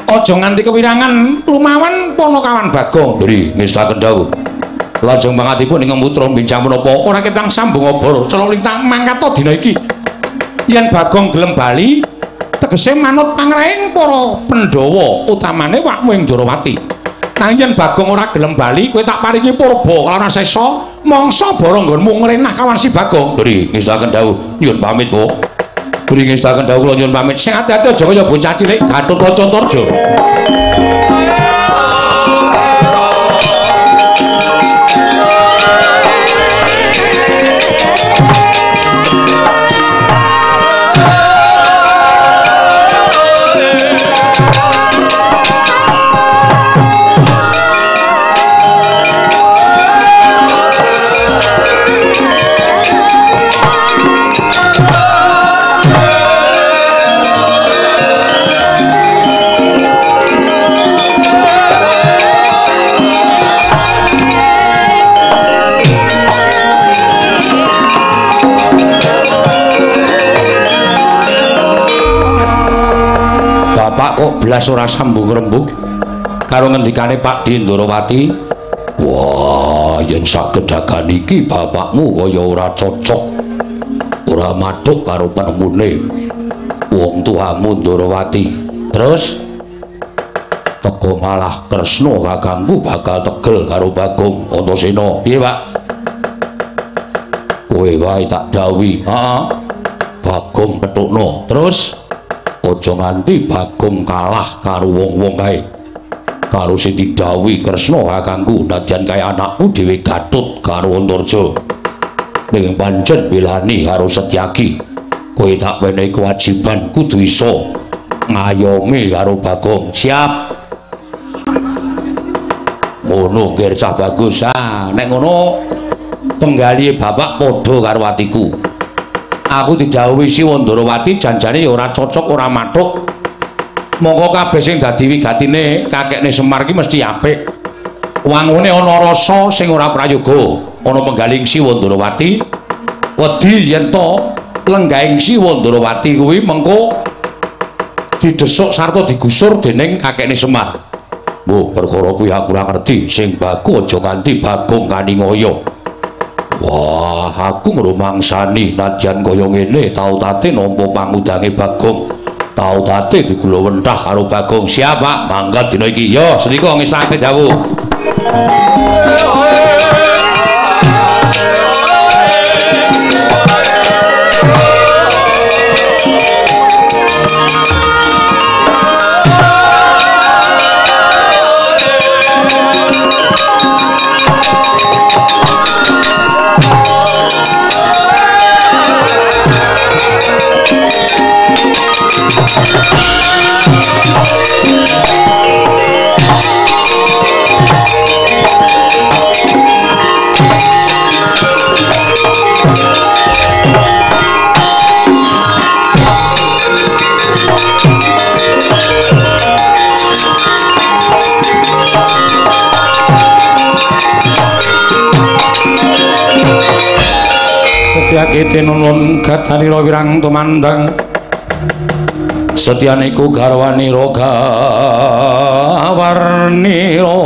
Aja nganti kewirangan lumawan Panakawan Bagong. Nggih, ngestaken dawuh. Lajeng pangatipun ing putra bincang menapa ora ketang sambung obor celok lintang mangkata dina iki. Yen Bagong gelem bali tegese manut pangrahing para Pandhawa utamane wakmu ing Ndarawati. Nanging yen Bagong ora gelem bali, kowe tak paringi purba lan sesa mangsa baranggonmu ngrenah kawan si Bagong. Dri ngestaken dawuh nyuwun pamit, Bu. Dri ngestaken dawuh kula nyuwun pamit. Sing ati-ati aja kaya bocah cilik Gatotkaca Antarja. Kok belas ora sambung rembug karo ngendikane Pak Ndarawati. Wah, yen sagedhagan iki bapakmu kaya ora cocok, ora mathuk karo penemune wong tuamu Ndarawati. Terus teko malah Kresna kakangku bakal tegel karo Bagong Antasena. Piye, Pak? Kowe wae tak dawuhi. Heeh. Bagong petukno. Terus aja nganti Bagong kalah karo wong-wong kae. Karo sing didhawuhi Kresna kakangku, nadyan kaya anakmu dhewe Gatut karo Antarja. Ning pancen belani karo Setyaki, kowe tak wenehi kewajiban kudu iso ngayomi karo Bagong. Siap. Ngono nggih cah bagus. Nek ngono penggali bapak padha karo atiku. Aku didhawuhi si Ndarawati janjane ya ora cocok, ora mathuk. Monggo kabeh sing dadi wigatine kakekne Semar ki mesti apik. Wangune ana rasa sing ora prayoga. Ana penggaling si Ndarawati wedi yen to lenggahing si Ndarawati kuwi mengko didesuk sarta digusur dening kakekne Semar. Mbah, perkara kuwi aku ora ngerti. Sing baku aja nganti Bagong kaningaya. Wah, aku ngrumangsani nadyan kaya ngene tau tate nampa pangudange Bagong. Tau tate digulawentah karo Bagong. Siap, Pak. Mangkat dina iki. Yo, senika ngesake dawuh. Setyaki tinunun gatanira wirang tumandang Setyaniku garwanira gawarnira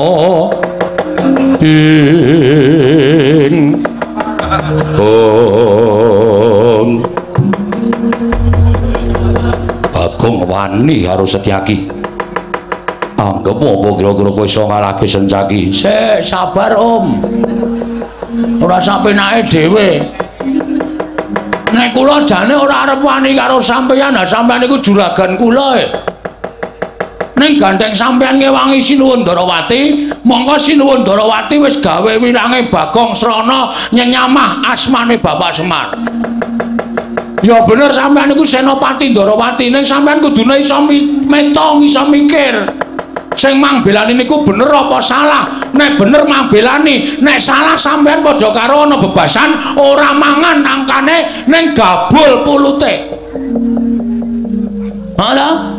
ing Bagong wani karo Setyaki. Anggep apa kira-kira kowe iso ngalahke Setyaki? Sik sabar, Om. Ora sampe naik dhewe. Nek kula jane ora arep wani karo sampeyan, sampeyan iku juragan kula. Ning gandeng sampeyan ngewangi Sinuwun Ndarawati, mongko Sinuwun Ndarawati wis gawe wilange Bagong Srana nyenyamah asmane Bapak Semar. Ya bener sampeyan iku Senopati Ndarawati, ning sampeyan kudune iso metong, iso mikir. Sing mang belani niku bener apa salah? Nek bener mang belani, nek salah sampean padha karo ana bebasan ora mangan angkane ning gabul pulute. Halo?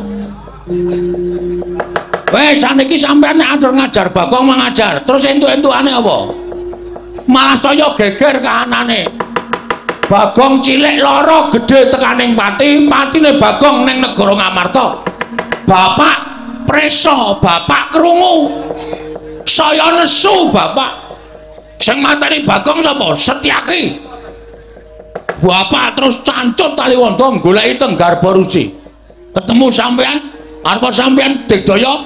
Wes saniki sampean nek atur ngajar Bagong mengajar, terus entuk-entukane apa? Malah saya geger kahanane. Bagong cilik loro gedhe tekaning pati, patine Bagong ning negara Ngamarta. Bapak preso, bapak krungu. Saya nesu, bapak. Sing mateni Bagong sapa? Setyaki. Bapak terus cancut tali wanda goleki teng Garba Ruci. ketemu sampean arep sampean digdaya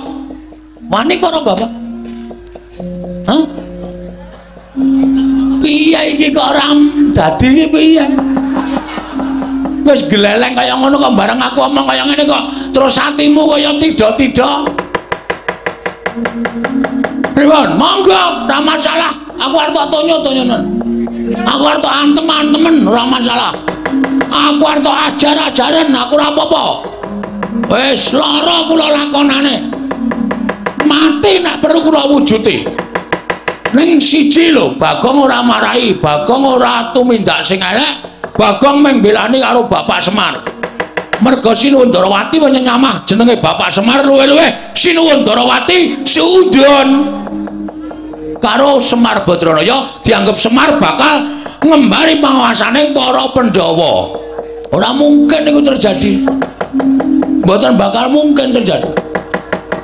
wani para bapak. Hah? Piye iki kok ora dadi iki piye? Wis gleleng kaya ngono kok bareng aku omong kaya ngene kok terus atimu kaya tidak-tidak. Pripun? Monggo, ora masalah. Aku arep tak tonyo-tonyonan. Aku arep tak antem-antemen, ora masalah. Aku arep tak ajar-ajaran, aku ora apa-apa. Wis lara kula lakonane. Mati nek perlu kula wujuti. Ning siji lho, Bagong ora marahi, Bagong ora tumindak sing elek. Bagong mung belani karo Bapak Semar. Merga Sinuwun Darawati nyamah jenenge Bapak Semar luwe-luwe Sinuwun Darawati suudon karo Semar Badranaya dianggap Semar bakal ngembari panguwasaning para Pandhawa. Ora mungkin iku terjadi. Mboten bakal mungkin terjadi.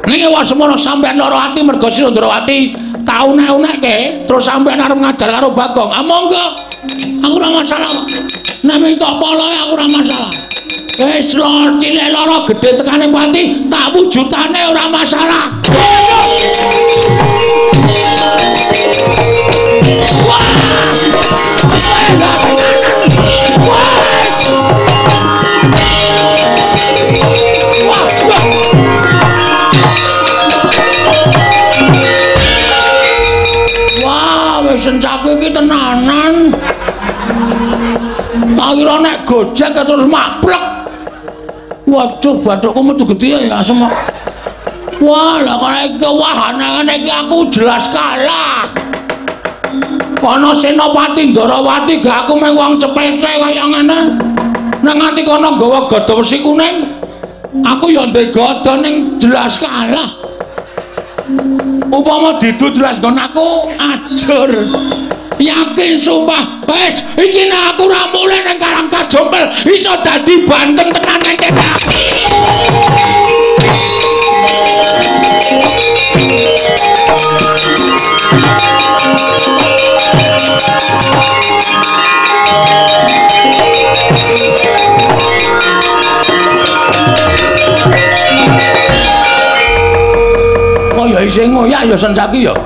Ning wasemono sampean lara ati merga Sinuwun Darawati tau nek-nekke terus sampean arep ngajar karo Bagong. Ah monggo. Aku ora masalah. Nek minta poloe aku ora masalah. Wis lor cilik lara gedhe tekane pati tak wujudane ora masalah. Wah, wis sencake iki tenanan. Tak kira nek gojek terus maplek. Waduh, bathukku metu gedhe ya semua. Wah, lah kok iki wahane ngene iki aku jelas kalah. Kono Senopati Ndarawati gak aku mung wong cepece kaya ngene. Nek nganti kono nggawa gada wesi kuning, aku ya ndek gada ning jelas kalah. Upama didu jelas nggon aku ajur. Yakin sumpah, wis iki nek aku ora mulih nang Karang Kajompel iso dadi bantem tenan nang kene. Oh ya isih ngoyak ya sensaki ya.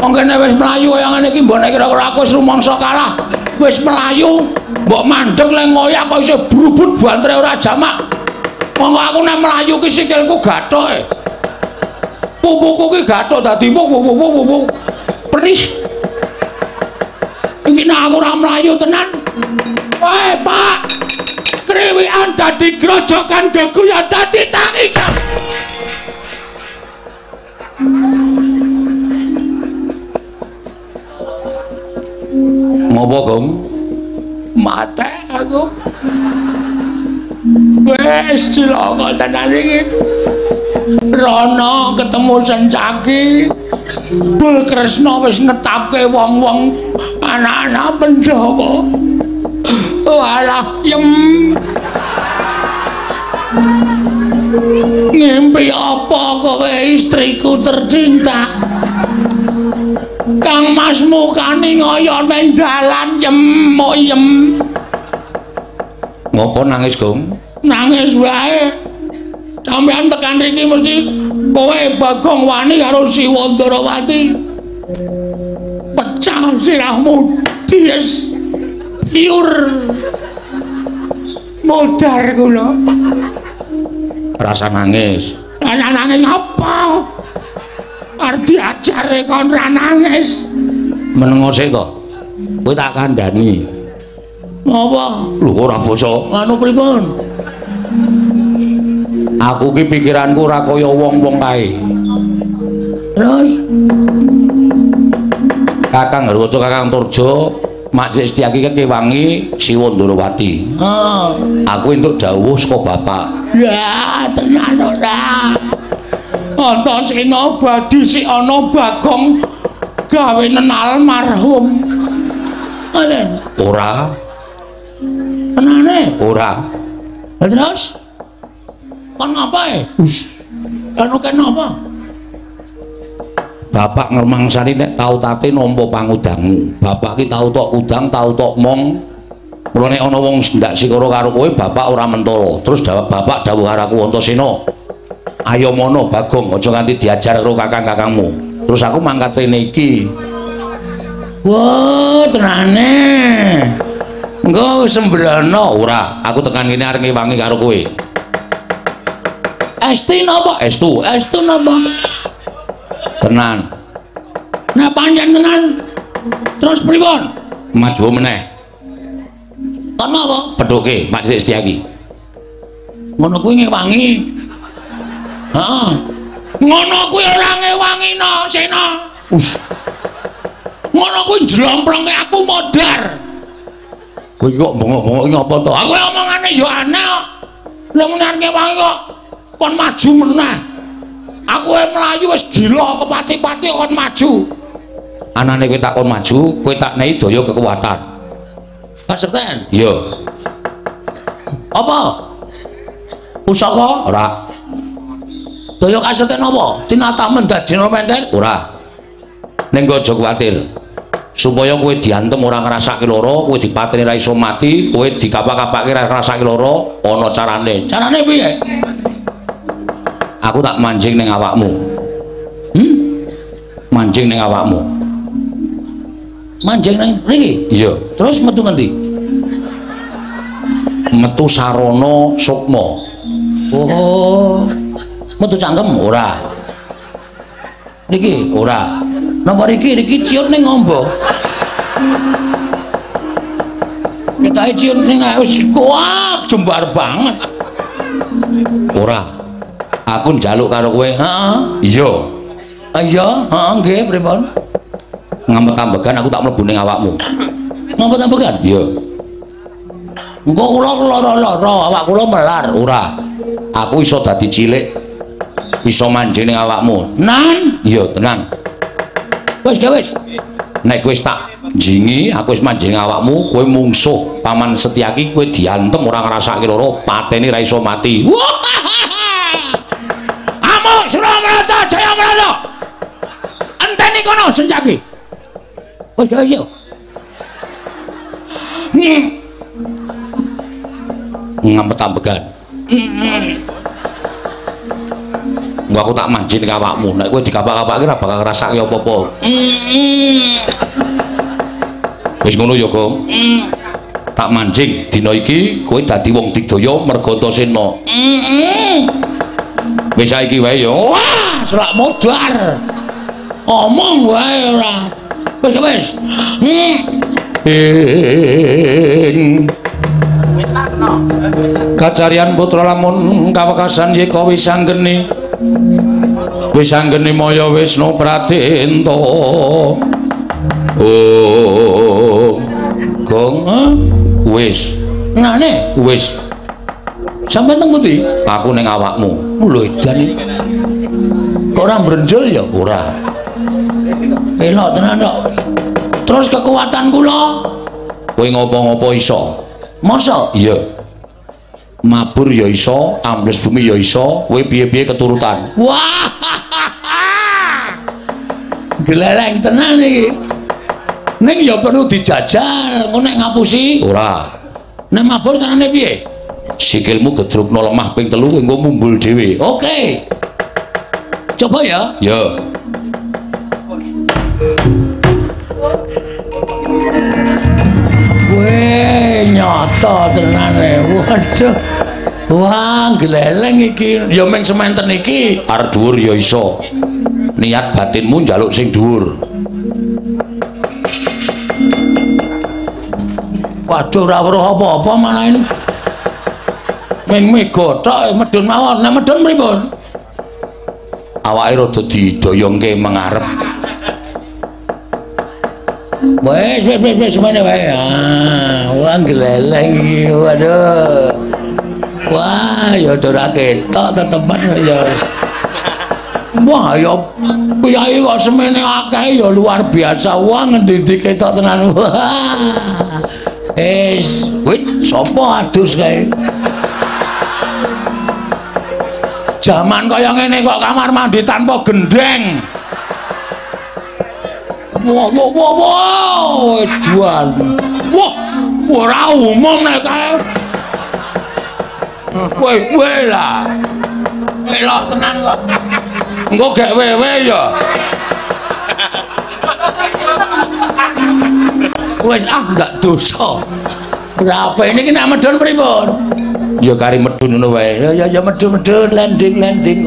Wong kene wis mlayu kaya ngene iki mbok nek kira-kira aku wis rumangsa kalah, wis mlayu, mbok mandeg le ngoyak kok isih brubut bantre ora jamak. Wong aku nek mlayu ki sikilku gathoke. Pupuku ki gathok dadi wuh. Perih. Iki nek aku ora mlayu tenan. Wae, Pak. Kriwikan dadi grojokan geguyan dadi tangisan. Ngopo, Gong? Mate aku. Wes cilaka tenan iki. Rana ketemu Sencaki. Bul Kresna wis ngetapke wong-wong anak-anak Pandhawa. Walah, yem. Ngimpi apa kowe istriku tercinta? Kang Mas mukane ngoyo nang dalan yem. Ngopo nangis, Gong? Nangis wae. Sampeyan tekan riki mesti kowe Bagong wani karo Siwa Ndarawati. Pecah sirahmu dies piur. Modar kula. Rasa nangis. Rasa nangis apa? Arep diajare kon ra nangis. Menengose kok. Kowe tak kandhani. Apa? Lho ora basa. Anu pripun? Aku ki pikiranku ora kaya wong-wong kae. Terus Kakang Harwaca Kakang Turjo Mak Sestyaki kewangi Siwa Ndarawati. Aku entuk dawuh saka bapak. Ya, tenan ora. Antasena badi sik ana Bagong gawe nenal marhum. Ngoten. Ora. Tenane? Ora. Terus kon ngapae? Anu kenapa? Bapak ngermangsani nek tau tate nampa pangudangmu. Bapak ki tau tok udang, tau tok mong. Mula nek ana wong ndak sikara karo kowe, bapak ora mentolo. Terus bapak dawuh karo aku Antasena. Ayo mono Bagong, aja nganti diajar karo kakang-kakangmu. Terus aku mangkat rene iki. Wah, tenane. Engko sembrono ora, aku tekan kene arep ngewangi karo kowe. Estu napa? Estu napa? Tenan. Nah pancen tenan. Terus pripun? Maju meneh. Kon apa? Pedhoke Pak Setiaki. Ngono kuwi ngewangi. Heeh. Ngono kuwi ora ngewangino, Sena. Ngono kuwi njlomprongke aku modar. Kowe kok bengok-bengok ngapa to? Aku omongane yo aneh kok. Lah mun arep ngewangi kok kon maju meneh. Aku mlayu wis gila kepati-pati kon maju. Anane kowe tak kon maju, kowe tak nehi daya kekuatan. Kasekten? Iya. Apa? Pusaka? Ora. Daya kasekten apa? Tinatah mendajeno menten? Ora. Ning aja kuwatir. Supaya kowe diantem ora ngrasake lara, kowe dipateni ra iso mati, kowe dikapak-kapake ra ngrasake lara, ana carane. Carane piye? Aku tak manjing ning awakmu. Manjing ning awakmu. Manjing nang mriki? Iya. Terus metu ngendi? Metu sarana sukma. Oh. Metu cangkem ora. Niki ora. Napa niki ciut ning ngombo. Kita ciut ning wis kuat jembar banget. Ora. Aku njaluk karo kowe. Heeh. Iya. Iya, heeh nggih pripun? Ngampet ambegan aku tak mlebu ning awakmu. Ngampet ambegan? Iya. Engko kula lara-lara, awak kula melar, ora. Aku iso dadi cilik. Iso manjing ning awakmu. Nan? Iya, tenang. Wis. Nek kowe tak jingi, aku wis manjing awakmu, kowe mungsuh Paman Setyaki, kowe diantem ora ngrasake lara, pateni ra iso mati. Amuk Suramarta Jaya Marata. Enteni kono Setyaki. Oh iya. Ngampet ambegan. Aku tak manjing ning awakmu. Nek kowe dikapak-kapake ora bakal ngrasake apa-apa. Wis ngono ya, Gong. Tak manjing dina iki kowe dadi wong digdaya merga Antasena. Wis saiki wae ya. Wah, selak modar. Omong wae ora. Wis. Kacarian putra lamun kawekasan yeka wis anggeni. Wis anggeni Maya Wisnu Pratenta. Oh. Gong, wis. Ngene? Wis. Sampe teng pundi? Aku ning awakmu. Lho edan iki. Kok ora mbrenjol ya? Ora. Elok tenan kok. Terus kekuatan kula kowe ngopo-ngopo iso. Masa? Iya. Mabur ya iso, ambles bumi ya iso, kowe piye-piye keturutan. Wah. Gleleng tenan iki. Ning ya perlu dijajal, engko nek ngapusi ora. Nek mabur carane piye? Sikilmu gedrukno lemah ping 3 engko mumbul dhewe. Oke. Coba ya. Ya. Weh, nyata tenane. Waduh. Wah, gleleng iki. Ya ming sementen iki arep dhuwur ya iso. Niat batinmu njaluk sing dhuwur. Waduh, ora weruh apa-apa malah ini. Ming mega tok medun mawon. Nek medun pripun? Awake rada didoyongke mengarep. Wes mana wae. Wah gleleng iki. Waduh. Wah, ya ora ketok tetepan ya. Wah, ya piyai kok semene akeh ya luar biasa. Wah, ngendi ketok tenan. Wah. Wit sapa adus kae? Jaman kaya ngene kok kamar mandi tanpa gendeng. Wow, edan. Wah, ora umum nek kae. Kowe lah. Elok tenan kok. Engko gek wewe ya. Wis ndak dosa. Ora apa ini ki nek medun pripun? Ya kari medun ngono wae. Ya medun landing.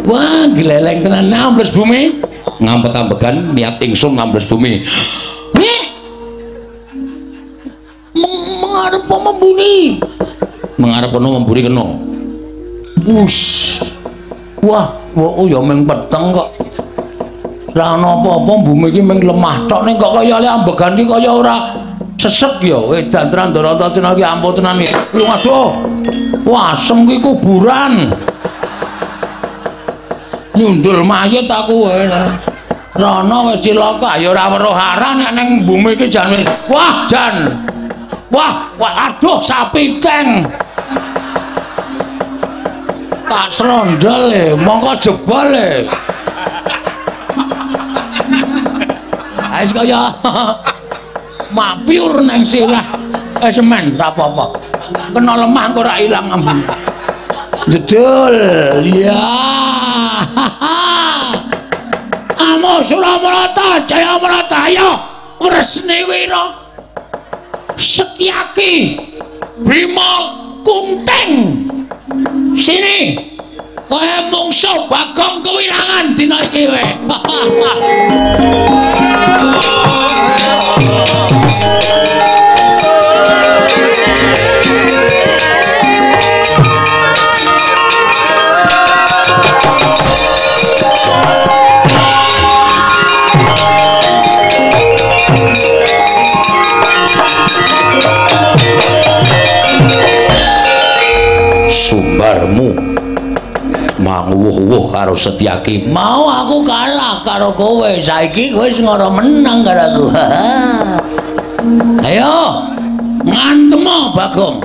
Wah, gleleng tenan 16 bumi. Ngampet ambegan niat ingsun 16 bumi. Mengarep memburi. Mengarep ono memburi kena. Wah, oh ya meng peteng kok. Ora ana apa-apa bumi iki mung lemah tok ning kok kaya le ambegan iki kaya ora sesek ya. Edan Trandharata tenan iki ampun tenan iki. Waduh. Wah, asem ki kuburan. Nyundul mayit aku wae. Rono wis cilaka ya ora weruh aran nek ning bumi iki jan wah jan. Wah, aduh sapi ceng. Tak serondol mongko jebol Ais kaya mapiur nang sirah semen ora apa-apa. Kena lemah kok ora ilang ambune. Jedul ya. Amo Suramarata Jayamarata ayo Wresni Wira Setyaki Bima Kunting sini kowe mungsuh Bagong Kewirangan dina iki wae. Sumbarmu manguwuh-wuh karo Setyaki. Mau aku kalah karo kowe, saiki kowe wis ngara menang karo aku. Ayo ngantemo Bagong.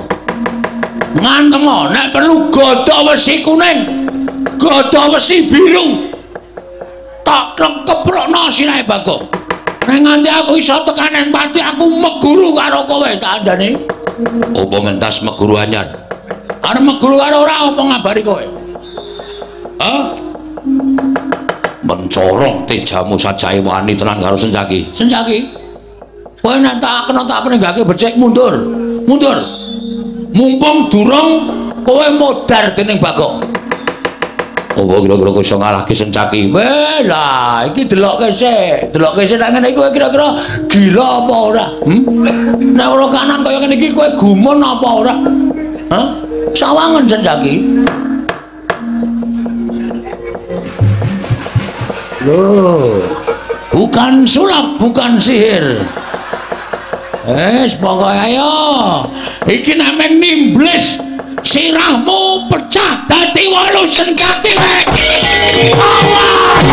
Ngantemo nek perlu godha wesi kuning, godha wesi biru. Tak keprokno sirahe Bagong. Nek nganti aku iso tekanen pati aku meguru karo kowe tak andani. Apa mentas meguru anyar? Arep meguru karo ora apa ngabari kowe? Hah? Mencorong tejamu sajae wani tenan karo Setyaki. Setyaki. Kowe nek tak kena tak penenggake becik mundur. Mundur. Mumpung durung kowe modar dening Bagong. Apa kira-kira kowe iso ngalahke Setyaki? Weh lah, iki delokke sik. Delokke sik nek ngene iki kowe kira-kira gila apa ora? Nek ora kanan kaya ngene iki kowe gumun apa ora? Hah? Sawangan Setyaki. Loh, bukan sulap, bukan sihir. Pokoknya ayo. Iki namanya nimblis. Sirahmu pecah dadi 8 Setyaki. Awas!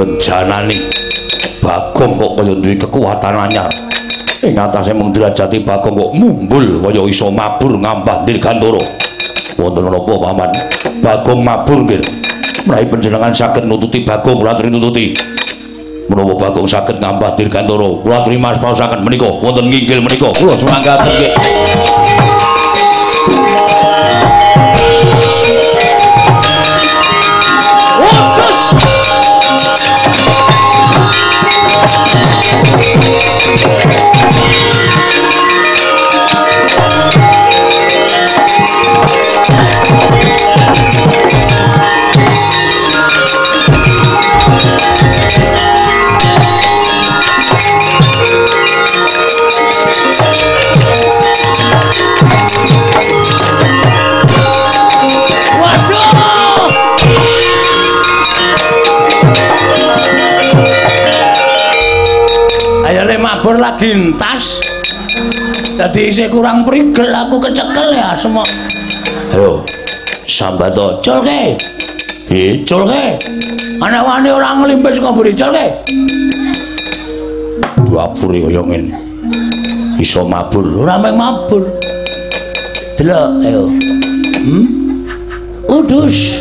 Benjanani Bagong kok kaya duwe kekuatan anyar. Ing atase mung derajate Bagong kok mumbul kaya iso mabur ngampah Dirgantara. Wonten napa paman? Bagong mabur nggih. Menawi panjenengan saged nututi Bagong kula aturi nututi. Menawa Bagong saged ngampah Dirgantara, kula aturi maspaosaken menika wonten nginggil menika kula semanggaten nggih. Mabur lagi entas jadi isih kurang prigel aku kecekel ya semua. Ayo sambato colke colke anak wani orang ngelimpes kok buri colke Mabur kaya ngene. Iso mabur, ora mung mabur. Delok ayo. Udus.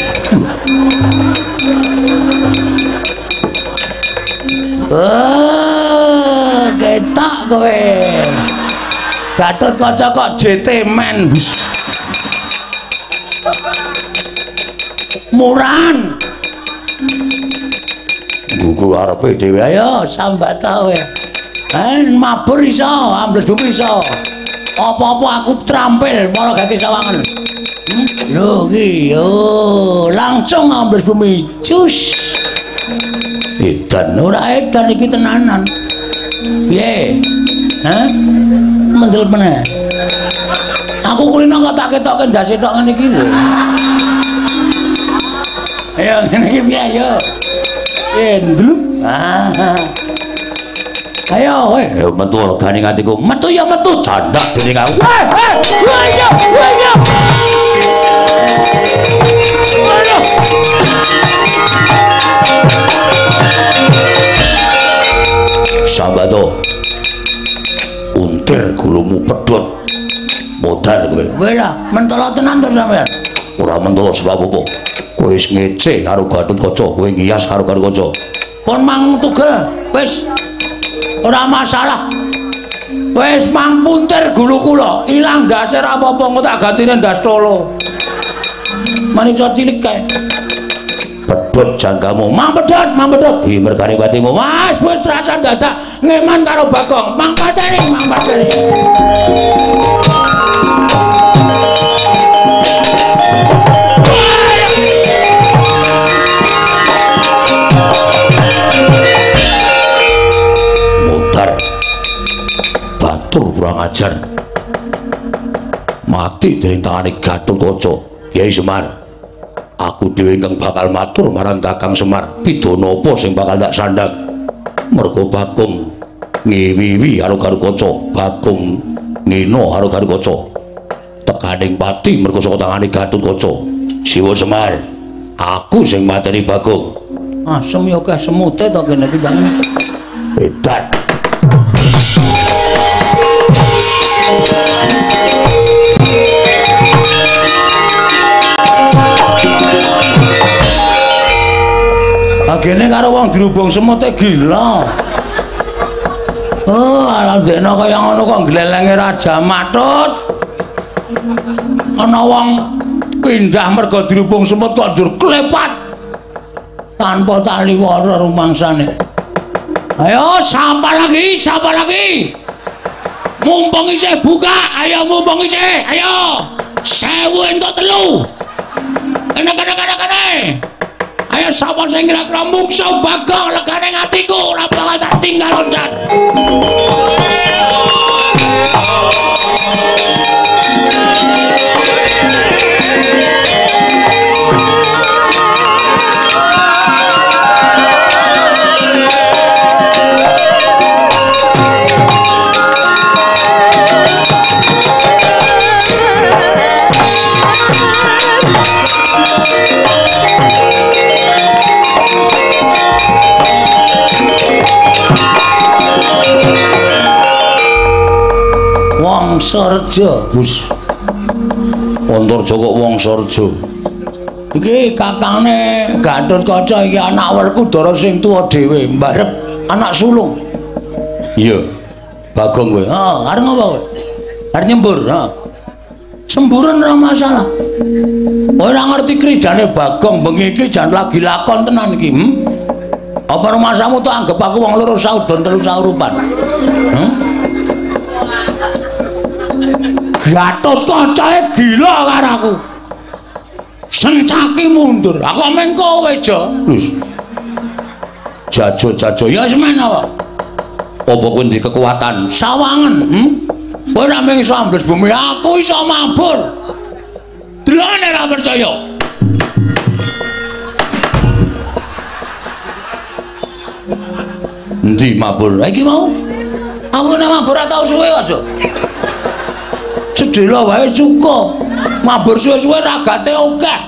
Ketak kowe. Gatotkaca kok JT men. Muran. Gugu arepe dhewe ayo sambat kowe. Mabur iso, ambles bumi iso. Apa-apa aku trampil malah gak sawangan. Lho iki yo langsung ambles bumi cus. Edan ora edan iki tenanan. Piye? Hah? Mendel meneh. Aku kulino kok tak ketokke ndase tok ngene iki lho. Ayo ngene iki piye ayo. Endluk. Ayo kowe metu regane atiku. Metu ya metu candak dene kau. Ayo. Sabato. Untir gulumu pedhot. Modal kowe. Kowe lah mentolo tenan to sampean. Ora mentolo sebab apa? Kowe wis ngece karo Gatotkaca, kowe ngias karo Gatotkaca. Pun mang tugel, wis ora masalah. Wis mang puntir gulu kula, ilang ndase ra apa-apa engko tak gantine ndas tolo. Manungsa cilik kae. Pedhot jangkamu, mang pedhot. Hi mergane batimu. Wis rasa dadak ngeman karo Bagong. Mang pateni. Batur kurang ajar mati dari tangane Gatotkaca. Kyai Semar, aku dhewe ingkang bakal matur marang Kakang Semar pidana apa sing bakal tak sandhang. Mergo Bagong ngewiwi karo Gatotkaca, Bagong nino karo Gatotkaca. Tekaning pati mergo saka tangane Gatotkaca. Siwa Semar, aku sing mateni Bagong. Asem ya akeh semute to kene iki, Bang. Hebat. Agene karo wong dirubung semute gila. Alam dene kaya ngono kok glelenge Raja Matut. Ana wong pindah mergo dirubung semut kok njur klepat. Tanpa tali wara rumangsane. Ayo sapa lagi? Mumpung isih buka, ayo mumpung isih, ayo. 1000 entuk 3. Kene. Ayo sapa sing kira-kira mungsuh Bagong legane atiku ora bakal tak tinggal loncat. Wangsareja, Gus. Antarja kok Wangsareja. Iki kakangne Gatotkaca iki anak Werkudara sing tuwa dhewe, mbarep anak sulung. Iya. Bagong kowe. Arep ngopo kowe? Arep nyembur, semburan ora masalah. Ora ngerti kridane Bagong bengi iki jan lagi lakon tenan iki. Apa rumasamu tuh anggap aku wong loro saudon telu saurupan? Gatotkaca gila karo aku. Sencaki mundur. Aku men kowe aja. Lus. Jajo ya wis men apa? Apa kowe ndek kekuatan sawangan? Kowe ora mung iso ambles bumi, aku iso mabur. Delone ora percaya. Endi mabur? Iki mau. Aku nek mabur ora tau suwe aja. Sedhela wae cukup. Mabur suwe-suwe ragate akeh.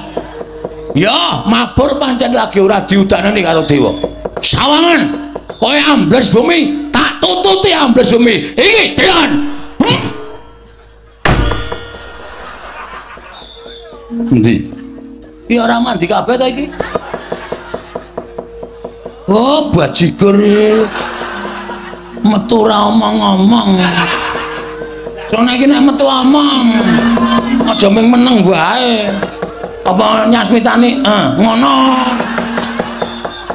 Ya, mabur pancen lagi ora diudanani karo dewa. Sawangan, kowe ambles bumi, tak tututi ambles bumi. Iki Dean. Endi? Iki ora mandi kabeh ta iki? Oh, bajigur metu ora omong-omong. Soale iki nek metu omong, aja ming meneng wae. Apa nyasmitani? Ngono.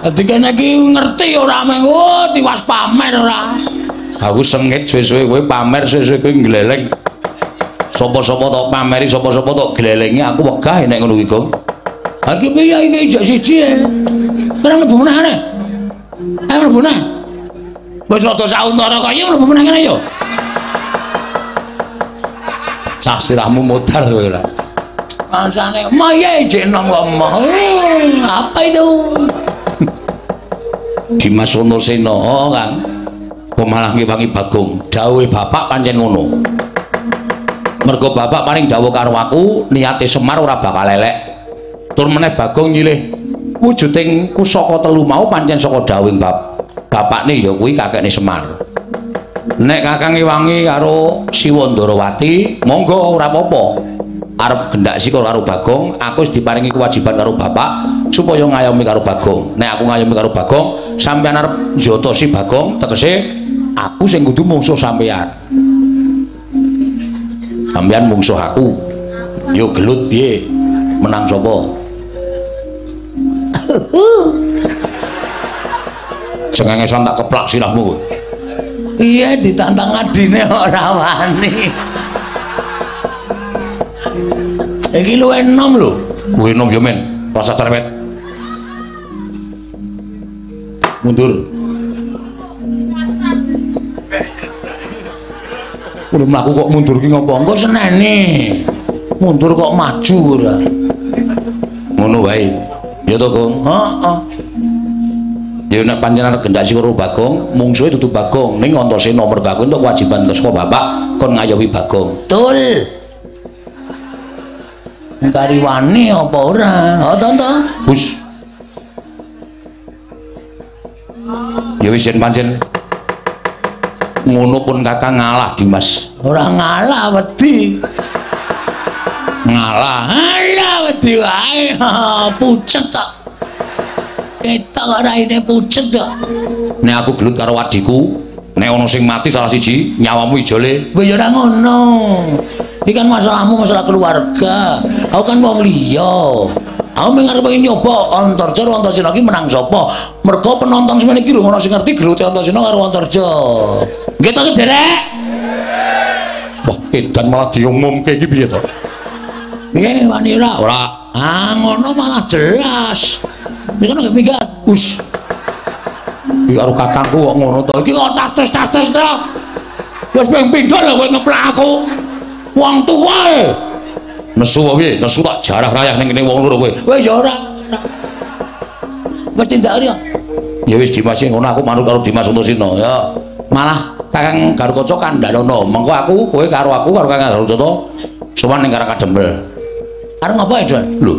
Dadi kene iki ngerti ora meng tiwas pamer ora. Aku sengit suwe-suwe kowe pamer suwe-suwe kowe gleleng. Sapa-sapa tok pameri, sapa-sapa tok glelengi aku wegah nek ngono iki, Gong. Ha iki piye iki ijak siji e. Ora mlebu meneh ane. Ayo mlebu meneh. Wis rada sauntara kaya mlebu meneh kene yo. Cah sirahmu mutar kowe ora. Pansane maya jek nang ngomong. Apa itu? Dimas Wonosena, Kang. Kok malah ngewangi Bagong. Dawuhe bapak pancen ngono. Mergo bapak paring dawuh karo aku, niate Semar ora bakal elek. Tur meneh Bagong nyilih wujuding kusaka telu mau pancen saka dawuhing bapakne ya kuwi kakekne Semar. Nek Kakang ngewangi karo Siwa Ndarawati, monggo ora apa-apa. Arep gendak sik karo Bagong, aku wis diparingi kewajiban karo bapak supaya ngayomi karo Bagong. Nek aku ngayomi karo Bagong, sampeyan arep njotosi Bagong, tegese aku sing kudu mungsuh sampeyan. Sampeyan mungsuh aku. Yo gelut piye? Menang sapa? Sengengesan tak keplak sirahmu. Iya ditantang adine ora wani. Iki luwih enom lho. Luwih enom yo men. Rasa cerewet. Mundur. Udah mlaku kok mundur ki ngopo? Engko seneni. Mundur kok maju ora. Ngono wae. Ya to, Gong. Heeh. Ya nek panjenengan gendak sik karo Bagong, mungsuhe dudu Bagong, ning Antasena mergo aku entuk kewajiban saka bapak kon ngayomi Bagong. Betul. Ngkari wani apa ora? Ha to to. Hus. Ya wis yen pancen ngono pun Kakang ngalah Dimas. Ora ngalah wedi. Ngalah. Alah wedi wae. Pucet tak. Ketok raine pucet kok. Nek aku gelut karo wadiku, nek ana sing mati salah siji, nyawamu ijole. Kowe ya ora ngono. Iki kan masalahmu, masalah keluarga. Aku kan wong liya. Aku mengarep pengen nyoba Antarja karo Antasena iki menang sapa. Mergo penonton semene iki lho ana sing ngerti gelute Antasena karo Antarja. Nggih to, Sederek? Wah, edan malah diumumke iki piye to? Nggih, wani ora? Ora. Ah, ngono malah jelas. Iki kan minggat. Us. Iki karo kakangku kok ngono to. Iki kok tastes-tastes to. Wis ping pindho lho kowe ngeplak aku. Wong tuwa e. Nesu wae, nesu tak jarah rayah ning kene wong loro kowe. Wis ya ora. Wis tindak ya. Ya wis Dimas ngono aku manut karo Dimas Antasena ya. Malah Kakang Garukaca kandhanono. Mengko aku kowe karo aku karo Kakang Garukaca sowan ning Karang Kadempel. Arep ngapa, Don? Lho.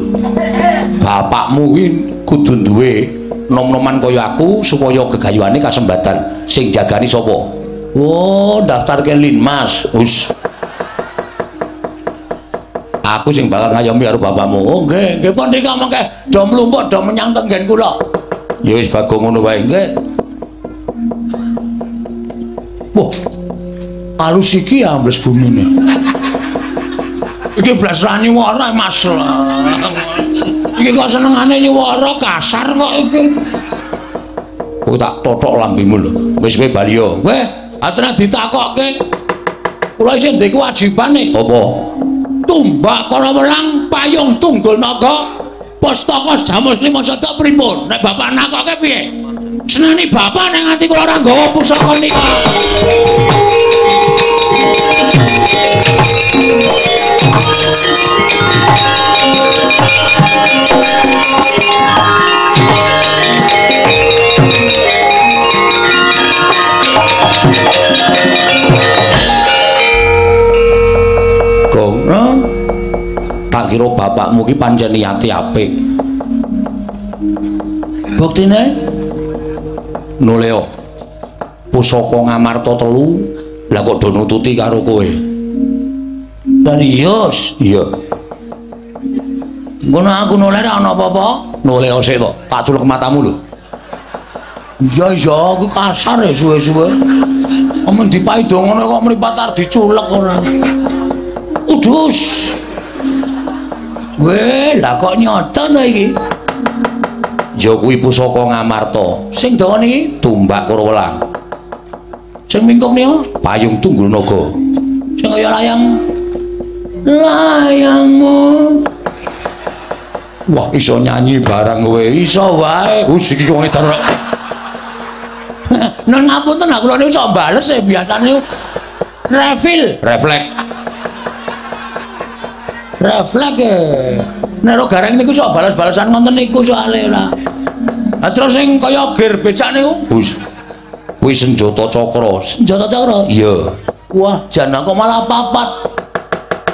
Bapakmu kuwi kudu duwe nom-noman kaya aku supaya gegayuhane kasembatan. Sing jagani sapa? Oh, daftarke Linmas. Wis. Aku sing bakal ngayomi karo bapakmu. Oh, nggih, nggih pun ngomongke do mlumpuk do menyang tenggen kula. Ya wis Bagong ngono wae, nggih. Wah. Alus iki ambles bumine. Iki blas ra nyuwara Mas. Iki kok senengane nyuwara kasar kok iki. Kowe tak tothok lambemu lho. Wis kowe bali yo. Kowe atenan ditakokke. Kula isih ndek kewajibane. Apa? Tumbak para welang payung tunggul naga pustaka Jamus Lima Sada pripun? Nek bapak nakokke piye? Seneni bapak nek nganti kula ora nggawa pusaka nika. Tak kira bapakmu ki pancen niate apik. Buktine Nuleo pusaka Ngamarta 3 lah kok do nututi karo kowe. Serius? Iya. Ngono aku noleh ra ana apa-apa? Noleh sik to, tak culek matamu lho. Iya aku kasar ya suwe-suwe. Amun dipaido ngono kok mripat arep diculek ora. Udus. Weh, lah kok nyoto to iki? Ya kuwi pusaka Ngamarta. Sing dawa niki Tumbak Kurawelang. Sing mingkung niku Payung Tunggul Naga. Sing kaya layangmu. Wah, iso nyanyi barang kowe. Iso wae. Iki wong edan. Nun ngapunten aku lho niku iso bales e biasane refleks. Nek gareng niku iso balas-balasan ngonten niku soalé lah. Lah terus sing kaya gir becak niku kuwi Senjata Cakra. Senjata Cakra? Iya. Wah, jan kok malah papat.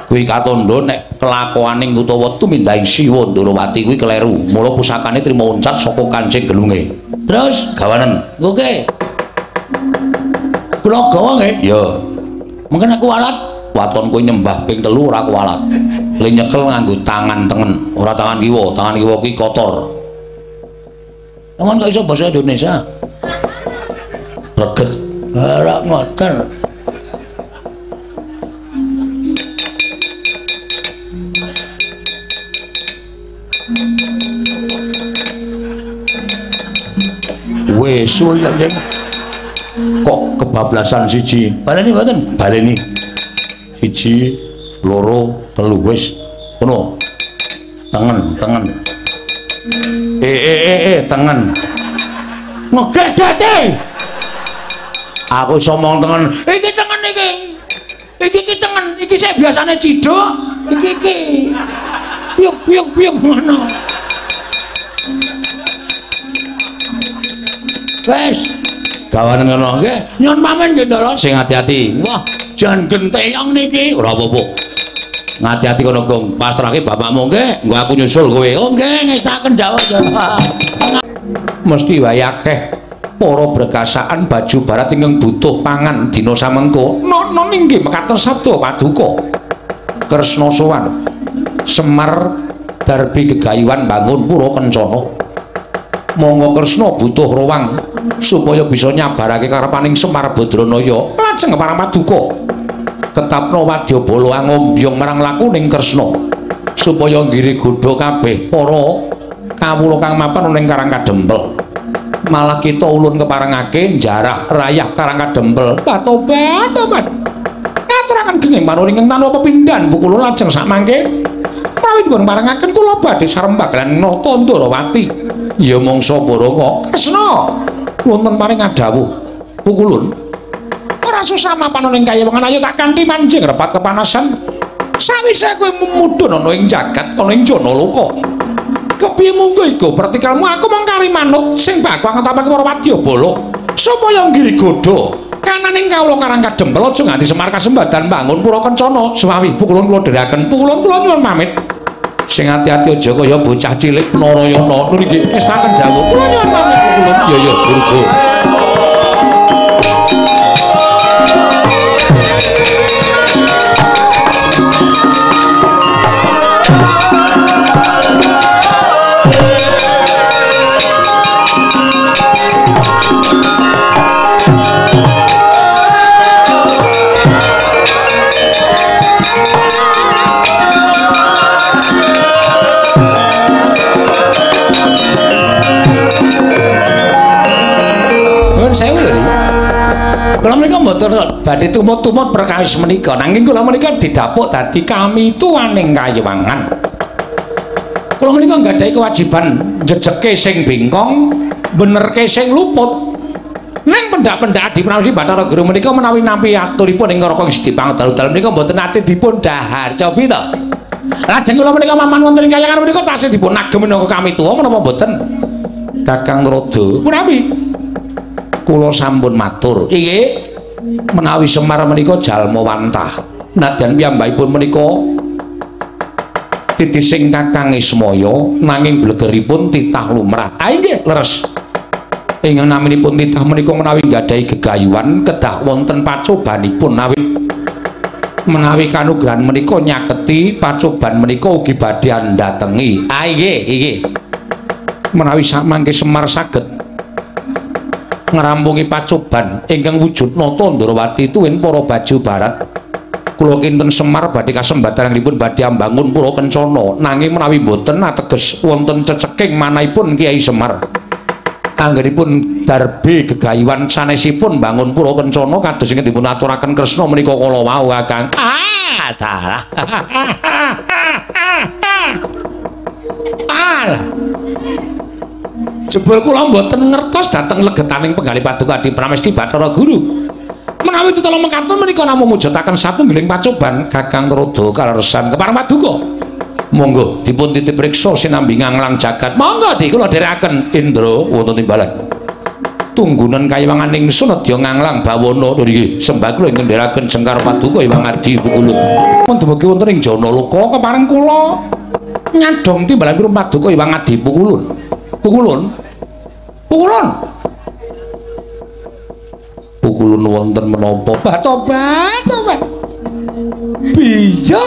Kuwi katondo nek kelakuaning utawa tumindahing Siwa Ndrawati kuwi kleru. Mula pusakane trima uncat saka Kancing Gelunge. Terus gawanen. Oke. Kula gawa nggih? Ya. Mungkin aku walat, waton kuwi nyembah ping 3 ora kuwalat. Le nyekel nganggo tangan tengen, ora tangan kiwa. Tangan kiwa kuwi kotor. Sampeyan kok iso basa Indonesia? Reget. Ora ngoten. Wes kok kebablasan siji. Baleni mboten? Baleni. 1 2 3 wis. Ngono. Tengen. Tengen. Ngegedete. Aku iso ngomong tengen. Iki tengen iki. Iki tengen. Iki sik biasane cidok. Iki. Piuk ngono. Wes, gawanen ngono nggih. Nyuwun pamit nggih, Ndara. Sing ati-ati. Wah, jan genteyong niki. Ora apa-apa. Ngati-ati kono, Gong. Pasrahke bapakmu nggih. Nggo aku nyusul kowe. Oh, nggih, ngestaken dawuh. Mesti wae akeh para berkasaan baju barat ingkang butuh pangan dina samengko. Nono inggih mekaten sabda paduka. Kresna sowan. Semar darbi gegayuhan bangun pura Kencana. Monggo Kresna butuh ruang supaya bisa nyabarake karepaning Semar Badranaya lajeng para paduka ketapna wadyabala ngombyong marang lakuning Kresna supaya nggiri godha kabeh para kawula kang mapan ning Karang Kadempel malah kita ulun keparengake njarah rayah Karang Kadempel tobat ngaturaken genging manuring tanpa pepindhan bu kula lajeng sakmangke kawit pun marangaken kula badhe sarembak lan nata Ndrawati. Ya mangsa Baraka Kresna wonten paring adawuh pukulun ora susah mapan ning kayewangan ayo tak kanthi manjing repat kepanasan sawise kowe mumudhun ana ing jagat ana ing Janaloka kepiye munggo iku pertikalmu aku mung kari manut sing bakal ngetapake para wadyabala supaya nggiri godha kananing kawula Karang Kadempel aja nganti Semar kasembadan bangun pura Kencana suwawi pukulun kula dherekaken pukulun kula nyuwun pamit. Sing ati-ati aja kaya bocah cilik Narayana niki ngestaken dawuh kula nyuwun pamit pukulun ya Durga. Kula menika mboten badhe tumut-tumut perkawis menika nanging kula menika didapuk dadi kami tuwaning kayewangan. Kula menika nggadahi kewajiban njejeke sing bengkong, benerke sing luput. Ning pendak-pendak Adi Pramudia Bathara Guru menika menawi nampi aturipun ing Ngaraka Gusti Pangdalu menika mboten nate dipun dahar cobi to. Lajeng kula menika maman wonten ing kayangan menika tasih dipun agem menawa kami tuwa menapa mboten? Kakang Rada. Punapi? Kula sampun matur. Inggih. Menawi Semar menika jalma wantah. Nadyan piyambakipun menika titising Kakang Ismaya nanging blegeripun titah lumrah. Ah inggih leres. Ingkang naminipun titah menika menawi nggadahi gegayuhan kedah wonten pacobanipun menawi kanugrahan menika nyaketi pacoban menika ugi badhe andhatengi. Ah nggih. Menawi samangke Semar saged ngrampungi pacoban ingkang wujud nata Ndrawati tuwin para baju barat. Kula kinten Semar badhe kasembatanipun badhe ambangun pura Kencana nanging menawi boten ateges wonten ceceking manahipun Kyai Semar. Anggenipun darbe gegayuhan sanesipun bangun pura Kencana kados ingkang dipun aturaken Kresna menika kala wau Kakang. Dalah. Jebul kula mboten ngertos dhateng legetaning penggalih Paduka Adi Pramesti Bathara Guru. Menawi tutula mekaten menika namung mujudaken satunggiling pacoban Kakang Rada kaleresan kepareng Paduka. Monggo dipun titip riksa sinambi nganglang jagat. Monggo di kula dherekaken Indra wonten timbalan. Tunggunan kayiwangan ingsun nedya nganglang bawana nggih sembah kula ingkang dherekaken Jengkar Paduka Hyang Adi Pukulun. Mun dumugi wonten ing Janaloka kepareng kula nyadhong timbalan kula Paduka Hyang Adi Pukulun. Pukulun wonten menapa? Tobat. Bisa.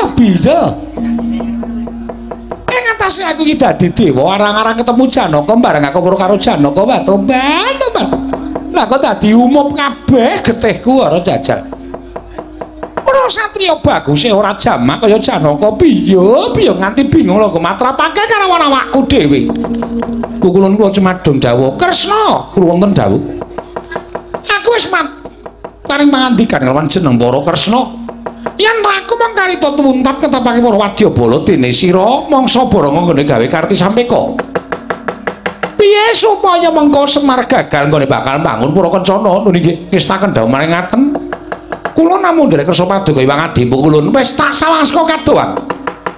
Ngatasi aku iki dadi dewa arang-arang ketemu Janaka bareng aku karo Janaka tobat. Lah kok dadi umum kabeh getihku ora jajal. Ora satriya bagus ora jamak kaya Janaka piye nganti bingung lho matrapake karo awakku dhewe. Pukulun kula cemadhong dawuh, "Kresna, kula wonten dawuh. Aku wis paring pangandikan kelawan jeneng para Kresna. Yen aku mung karita tumuntat ketepake para wadyabala dene sira mangsa Baranga nggone gawe karti sampeka. Piye supaya mengko Semar gagal nggone bakal bangun pura Kencana nggih ngestaken dawuh maring ngaten. Kula namung nderek kersa Paduka Hyang Adi Pukulun wis tak sawangska kadohan.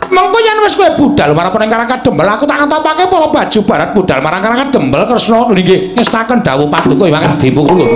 Mengko yen wis kowe budal marang Karang Kadempel aku tak ngetopake para baju barat budal marang Karang Kadempel Kresna nggih ngestaken dawuh Paduka Hyang Adi Pukulun.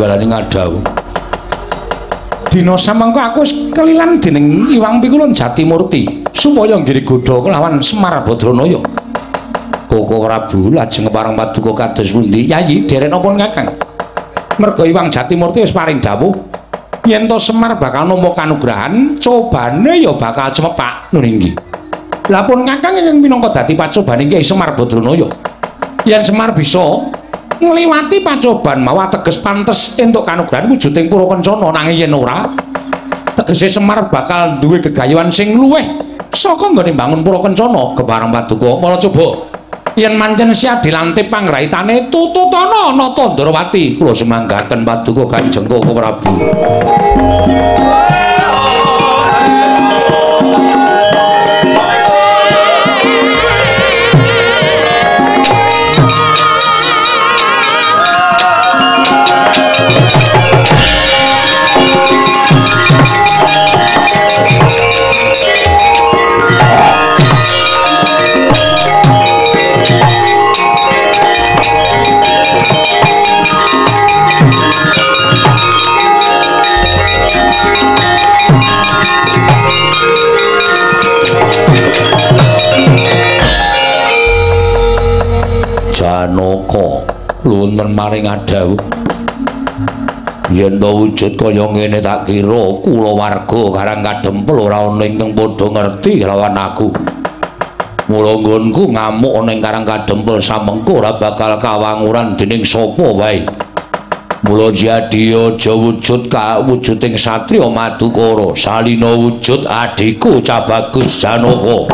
Balane ngadhau. Dina samangka aku wis kelilan dening Iwang Pikulun Jatimurti supaya ngirigodha kelawan Semar Badranaya. Koko Prabu lajeng kepareng Paduka kados pundi? Yayi, derek napa Kakang? Merga Iwang Jatimurti wis paring dawuh yen to Semar bakal nampa kanugrahan, cobane ya bakal cemepak nggih. Lah pun Kakang ingkang minangka dadi pacobane Kyai Semar Badranaya. Yen Semar bisa ngliwati pacoban mawa teges pantes entuk kanugrahan wujuding pura Kencana nanging yen ora tegese Semar bakal duwe gegayuhan sing luwih saka nggone bangun pura Kencana kepareng Paduka. Mula coba yen mancen siap dilantip pangraitane tututana nata Ndrawati kula semanggaken Paduka Kanjeng Koko Prabu. Janaka lunten maring adhawuh yen to wujud kaya ngene tak kira kulawarga Karang Kadempel ora ana ingkang padha ngerti lawan aku. Mula nggonku ngamuk ning Karang Kadempel samengko ora bakal kawanguran dening sapa wae. Mula jadi aja wujud wujuding satriya Madukara salina wujud adhiku Cabagus Janaka.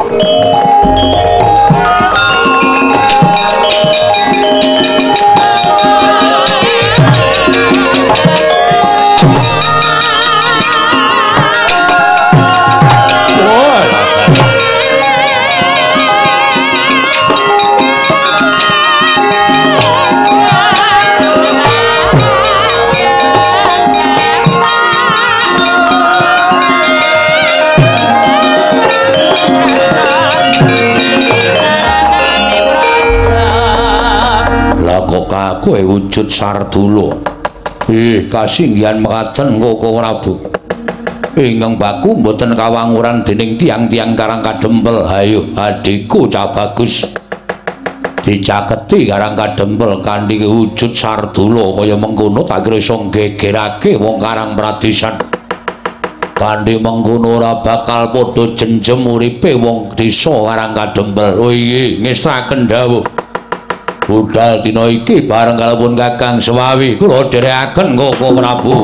kowe wujud Sardula. Kasinggihan mekaten Koko Prabu. Ingkang baku mboten kawanguran dening tiang-tiang Karang Kadempel. Hayo adikku cah bagus. Dicaketi Karang Kadempel kanthi wujud Sardula kaya mengkono tak kira iso gegerake wong Karang Pradesan. Kanthi mengkono ora bakal padha jenjem uripe wong desa Karang Kadempel. Oh iya ngestaken dawuh. Budal dina iki bareng kalipun Kakang Sewawi kula dherekaken Koko Prabu.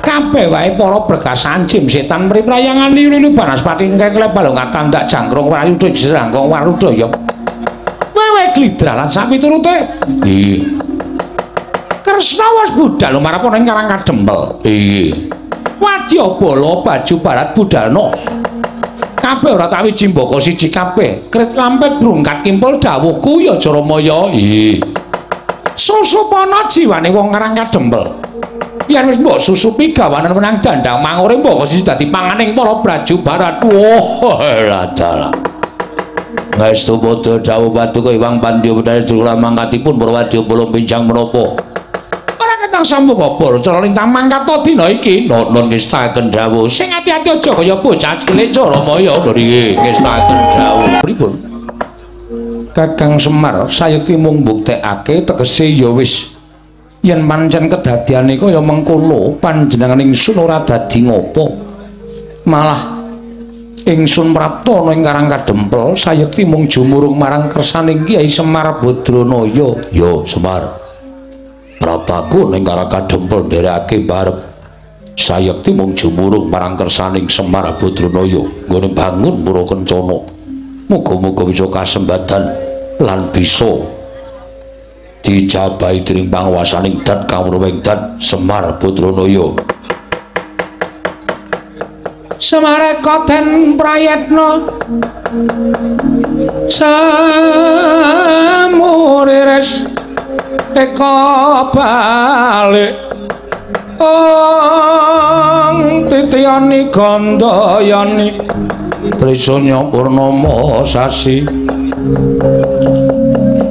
Kabeh wae para berkasan jim setan mriprayangan liru-liru Banaspati kekle balungatan ndak jangkrung prayudha jerangkong warudaya. Wewe glidra lan sak piturute. Iya. Kresna wis budal marapa ning Karang Kadempel. Iya. Wadyabala baju barat budalna. Kabeh ora tak wiji mbaka siji kabeh. Krit lampet brungkat kimpul dawuhku ya Jaramaya. Iya. Susupana jiwane wong Karang Kadempel. Yen wis mbok susupi gawanan menang dandang mangure mbok siji dadi panganing para braju barat. Wah, lah dalah. Ngaestu padha dawuh Paduka Hyang Pandya Bedhari Durkala mangkatipun para wadyabala pinjang menapa. Ora ketang sambung apa cara lintang mangkat dina iki. Nun ngestaken dawuh. Sing ati-ati aja kaya bocah cilik Jaramaya. Nggih, ngestaken dawuh. Pripun? Kakang Semar sayekti mung mbuktekake tegese ya wis yen pancen kedadiane kaya mengkono panjenengan ingsun ora dadi ngopo malah ingsun prapta ana ing Karang Kadempel sayekti mung jumurung marang kersaning Kyai Semar Badranaya. Ya Semar praptaku ning Karang Kadempel nderekake barep sayekti mung jumurung marang kersaning Semar Badranaya nggone bangun Pura Kencana. Muga-muga bisa kasembadan lan bisa dijabahi dening panguwasaning Dat kawruhing Dat Semar Badranaya. Semareka den prayetna samuriris eka balik titiyani gandayani trisanya purnama sasi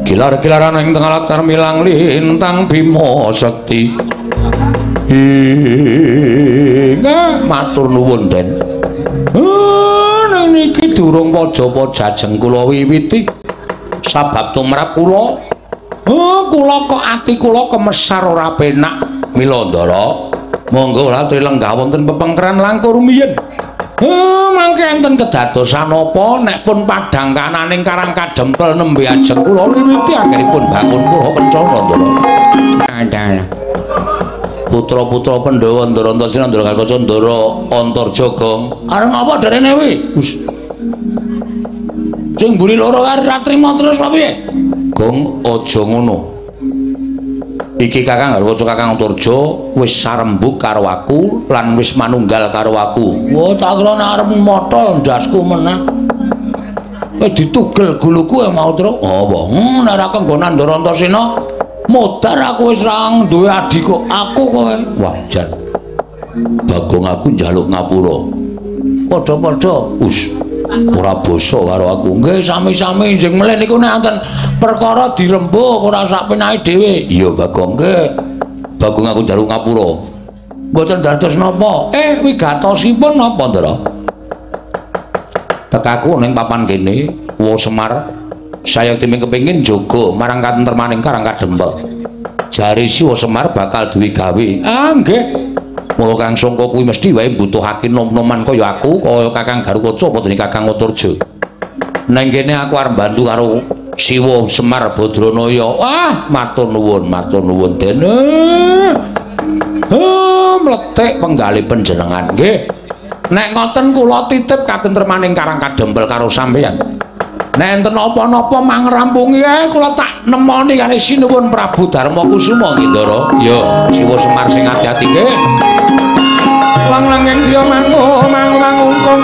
gilar-gilaran ing tengah latar milang lintang Bima Sekti. Matur nuwun Den. Niki durung paja-paja jeng kula wiwiti. Sabab tumrap kula. Kula kok ati kula kemesar ora penak. Mila Ndara, monggo latri lenggah wonten pepengkeran langkung rumiyin. Mangke enten kedadosan apa nek pun padhang kananing Karang Kadempel nembe ajeng kula wiwiti anggenipun bangun Pura Kencana Ndara. Putra-putra Pandhawa Ndara Antasena Ndara Karkaca Ndara Antarja Gong. Arep ngapa derene kuwi? Sing mburi loro arep ra trima terus apa piye? Gong aja ngono. Iki Kakang Garwaca Kakang Antarja wis sarembug karo aku lan wis manunggal karo aku. Wah, tak kira arep motol ndasku meneh. Ditugel guluku mau terus. Apa? Nek ra kenggonan Ndara Antasena modar aku wis ra duwe adik kok aku kowe. Wajar. Bagong aku njaluk ngapura. Padha-padha. ora basa karo aku. Nggih sami-sami njing melih niku nek wonten perkara dirembuk ora sak penake dhewe. Iya Bagong nggih. Bagong aku jalu ngapura. Mboten dados napa? Wigatosipun napa, Ndara? Tekaku ning papan kene, Wa Semar. Saya timing kepengin jaga marang katentremaning Karang Kadempel. Jare si Wa Semar bakal duwe gawe. Nggih. Mula Kang Sangka kuwi mesti wae mbutuhake nom-noman kaya aku, kaya Kakang Garukaca apa dene Kakang Uturja. Nang kene aku arep bantu karo Siwa Semar Badranaya. Matur nuwun dene. Mletek penggali panjenengan nggih. Nek ngoten kula titip katentremaning Karang Kadempel karo sampeyan. Nek enten apa-napa mangrampungi kula tak nemoni kali sinuwun Prabu Darmakusuma nggih Ndara. Ya, Siwa Semar sing ati-ati nggih. Lang-langing dia mangungkung.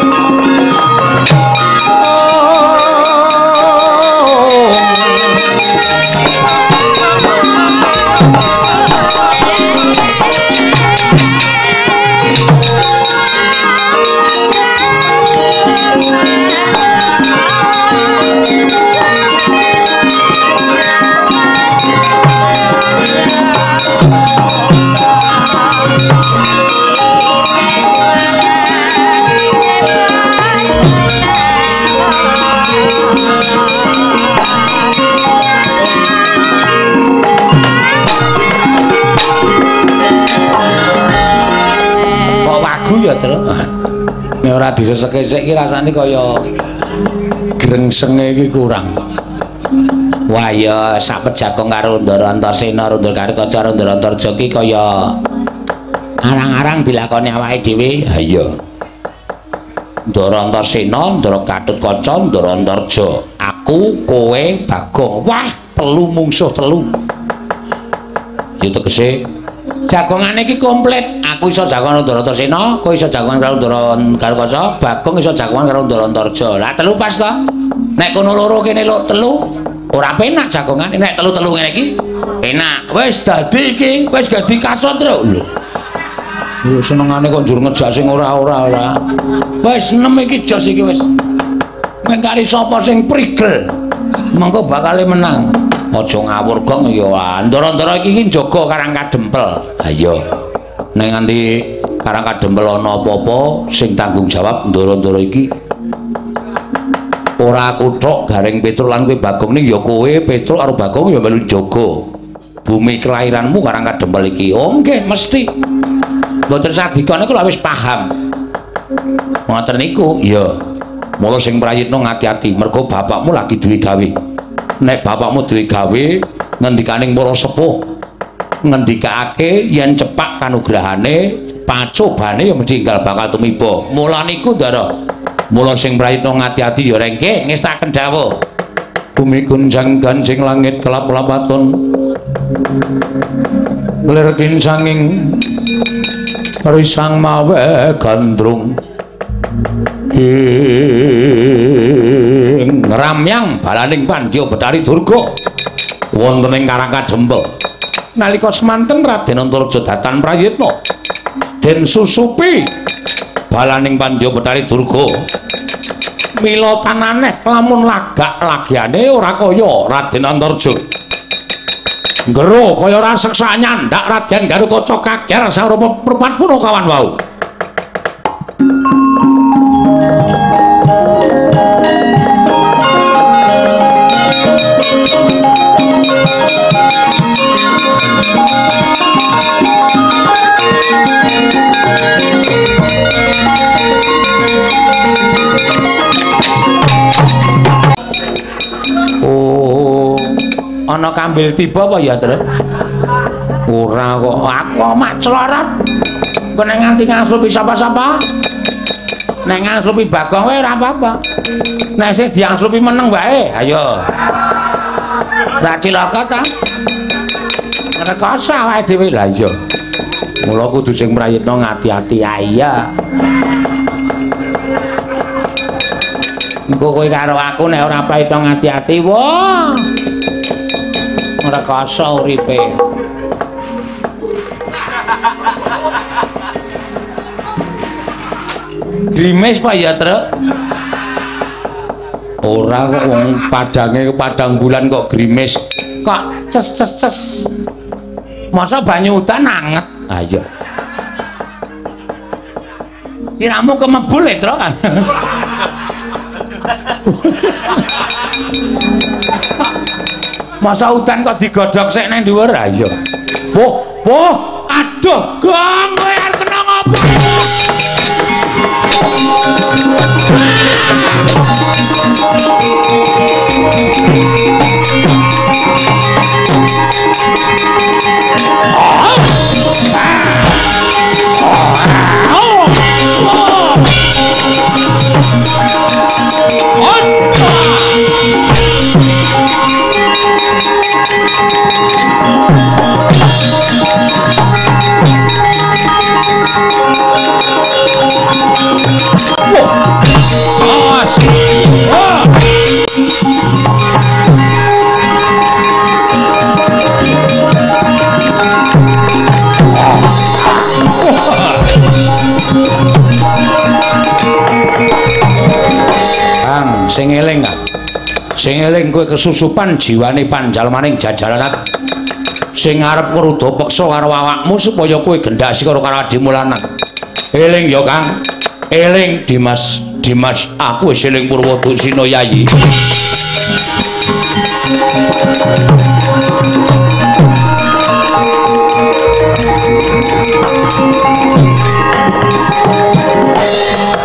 Ya terus nek ora disesek-sek iki rasane kaya grengsenge iki kurang. Wah ya sak pejagong karo Ndara Antarsena Rundul Karikaca Rundul Antarja iki kaya arang-arang dilakoni awake dhewe. Ha iya. Ndara Antarsena, Ndara Gatotkaca, Ndara Antarja. Aku, kowe, Bagong. Wah, telu mungsuh telu. Ya tegese jagongane iki komplit. Aku iso jagongan karo Ndara Antarsena, kowe iso jagongan karo Ndara Karikaca, Bagong iso jagongan karo Ndara Antarja. Lah telu pas to. Nek kono loro kene lho telu, ora penak jagongane. Nek telu-telu ngene iki penak. Wis dadi iki, wis dadi kasut lho. Lho senengane kok njur ngejak sing ora-ora. Wis 6 iki jos iki wis. Mengkari sapa sing prigel, mengko bakal menang. Aja ngawur gong ya. Ndara-ndara iki njaga Karang Kadempel. Ha iya. Nek nganti Karang Kadempel ana apa-apa sing tanggung jawab ndara-ndara iki. Ora kuthuk Garing Petruk lan kowe Bagong ning ya kowe Petruk karo Bagong ya melu njaga bumi kelahiranmu Karang Kadempel iki. Oh nggih mesti. Mboten sadika niku lha wis paham. Ngoten niku ya. Mula sing prayitna ngati-ati mergo bapakmu lagi duwe gawe. Nek bapakmu duwe gawe ngendikaning para sepuh ngendikake yen cepak kanugrahane pacobane ya mesti enggal bakal tumiba. Mula niku Ndara. Mula sing prayitna ngati-ati ya rengke ngestaken dawuh. Bumi gunjang ganjing langit kelap-lapaton. Lir kincanging risang mawe gandrung. Ngramyang balaning Pandya Betari Durga wonten ing Karang Kadempel. Nalika semanten Raden Antarja datan prayitna den susupi balaning Pandya Betari Durga. Mila tananeh lamun lagak lagiane ora kaya Raden Antarja. Ngero kaya raseksa nyandak Raden Garukaca kager sarupa perpan punakawan wau. Ana kambil tiba apa ya, Tru? Ora kok. Aku mak clorot. Kok nek nganti ngangslupi sapa-sapa? Nek ngangslupi Bagong wae ora apa-apa. Nek sing diangslupi meneng wae, ayo. Ra cilaka ta? Rekoso wae dhewe lah iya. Mula kudu sing prayitna ngati-ati iya. Engko kowe karo aku nek ora prayitna ngati-ati, wah. Rekoso uripe. Grimis Pak ya, Truk? Ora kok wong padange padang bulan kok grimis. Kok ces. Masa banyu udan anget. Ah iya. Siramu kemebul ya, Tro. Masa udan kok digodhog sik nang dhuwur. Ah iya. Woh, aduh, Gong, kowe arep kena ngopo? Sing eling kan, sing eling kowe kesusupan jiwane panjalmaning jajalanan sing arep ngruda peksa karo awakmu supaya kowe gendhasi karo adimu lanang. Eling ya Kang, eling Dimas, aku wis eling Purwadusina Yayi.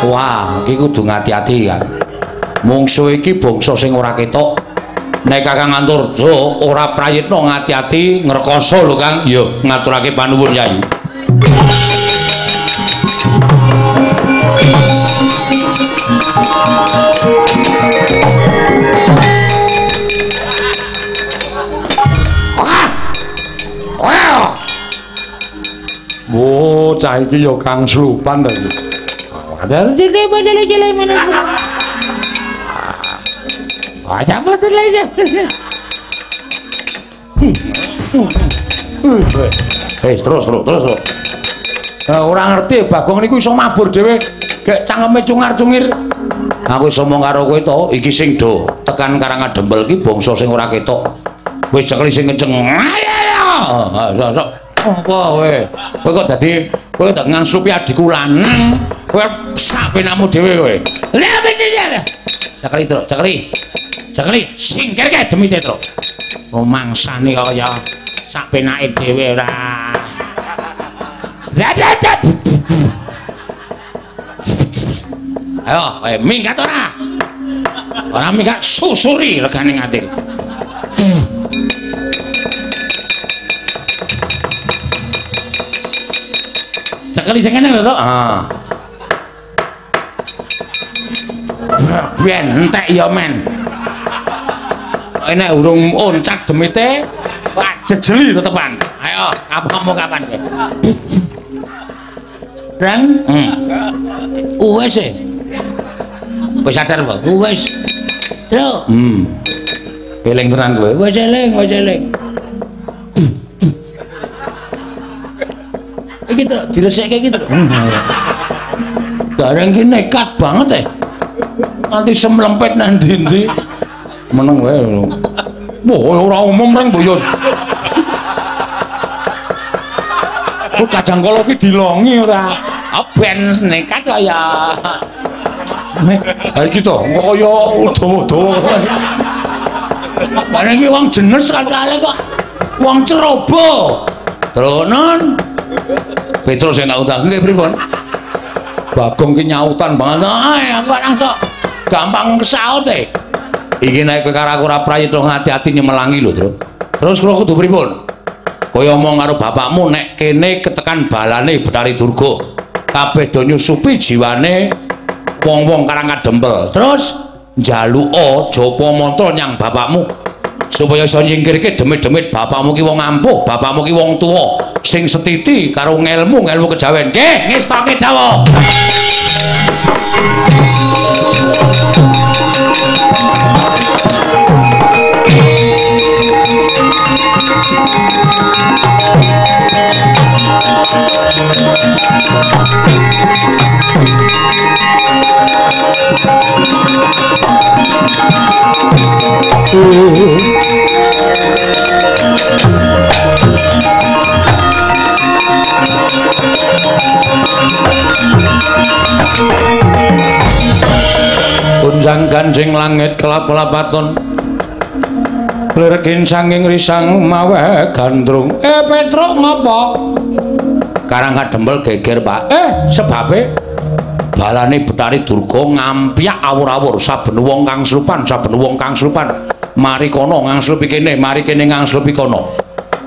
Wah, iki kudu ngati-ati kan. Mungsuh iki bangsa sing ora ketok. Nek Kakang Anturja ora prayitna ngati-ati ngrekoso lho Kang. Ya ngaturake panuwun Yai. Bocah iki ya Kang Slupan to iki. Padahal cilik meneh. Aja betul aja. Terus. Ora ngerti Bagong niku iso mabur dhewe, gek cangkeme cungar-cungir. Aku iso omong karo kowe to, iki sing do tekan Karangadembel ki bangsa sing ora ketok. Kowe cekli sing kenceng. Sok. Apa kowe? Kowe kok dadi ngangslupi adikku lanang. Kowe sak penamu dhewe kowe. Lah bener. Cekli singkirke demi Tetro. Mangsane kaya sak penake dhewe ora. Ayo, minggat ora? Ora minggat susuri regane ati. Cekli sing ngene lho, Tok. Ben entek ya men. Nek urung oncak demite wah jejeli tetepan. Ayo, kamu kapan kowe? Rang? Wes e. Wis sadar apa? Wis. Tru. Eling tenan kowe. Wis eling. Iki Tru, diresekke iki Tru. Bareng ki nekat banget Nanti semlempet nang ndi-ndi. Meneng wae lho. Wah, ora umum reng boyo. Kok kadang kala ki dilongi ora. Ben nekat kaya. Ha iki to, kaya udawa-udawa. Bareng iki wong jenes kali kok. Wong ceroboh. Dronon. Petrus sing tak utang nggih pripun? Bagong ki nyautan banget. Aku langsung gampang kesaut Iki nek kowe karo aku ora prayitna ngati-ati nyemelangi lho, Tru. Terus kula kudu pripun? Kaya omong karo bapakmu nek kene ketekan balane Betari Durga. Kabeh do nyusupi jiwane wong-wong Karangadembel. Terus njaluka japa mantra nyang bapakmu supaya iso nyingkirke demit-demit bapakmu ki wong ampuh, bapakmu ki wong tuwa sing setiti karo ngelmu kejawen. Nggih, ngestoke dawuh. Gunjang ganjing langit kelap-kelapaton lergin sanging risang mawe gandrung Petruk ngopo karang kadempel geger Pak sebabe balane Betari Durga ngampiak awur-awur saben wong kang slupan mari kono ngangslupi kene mari kene ngangslupi kono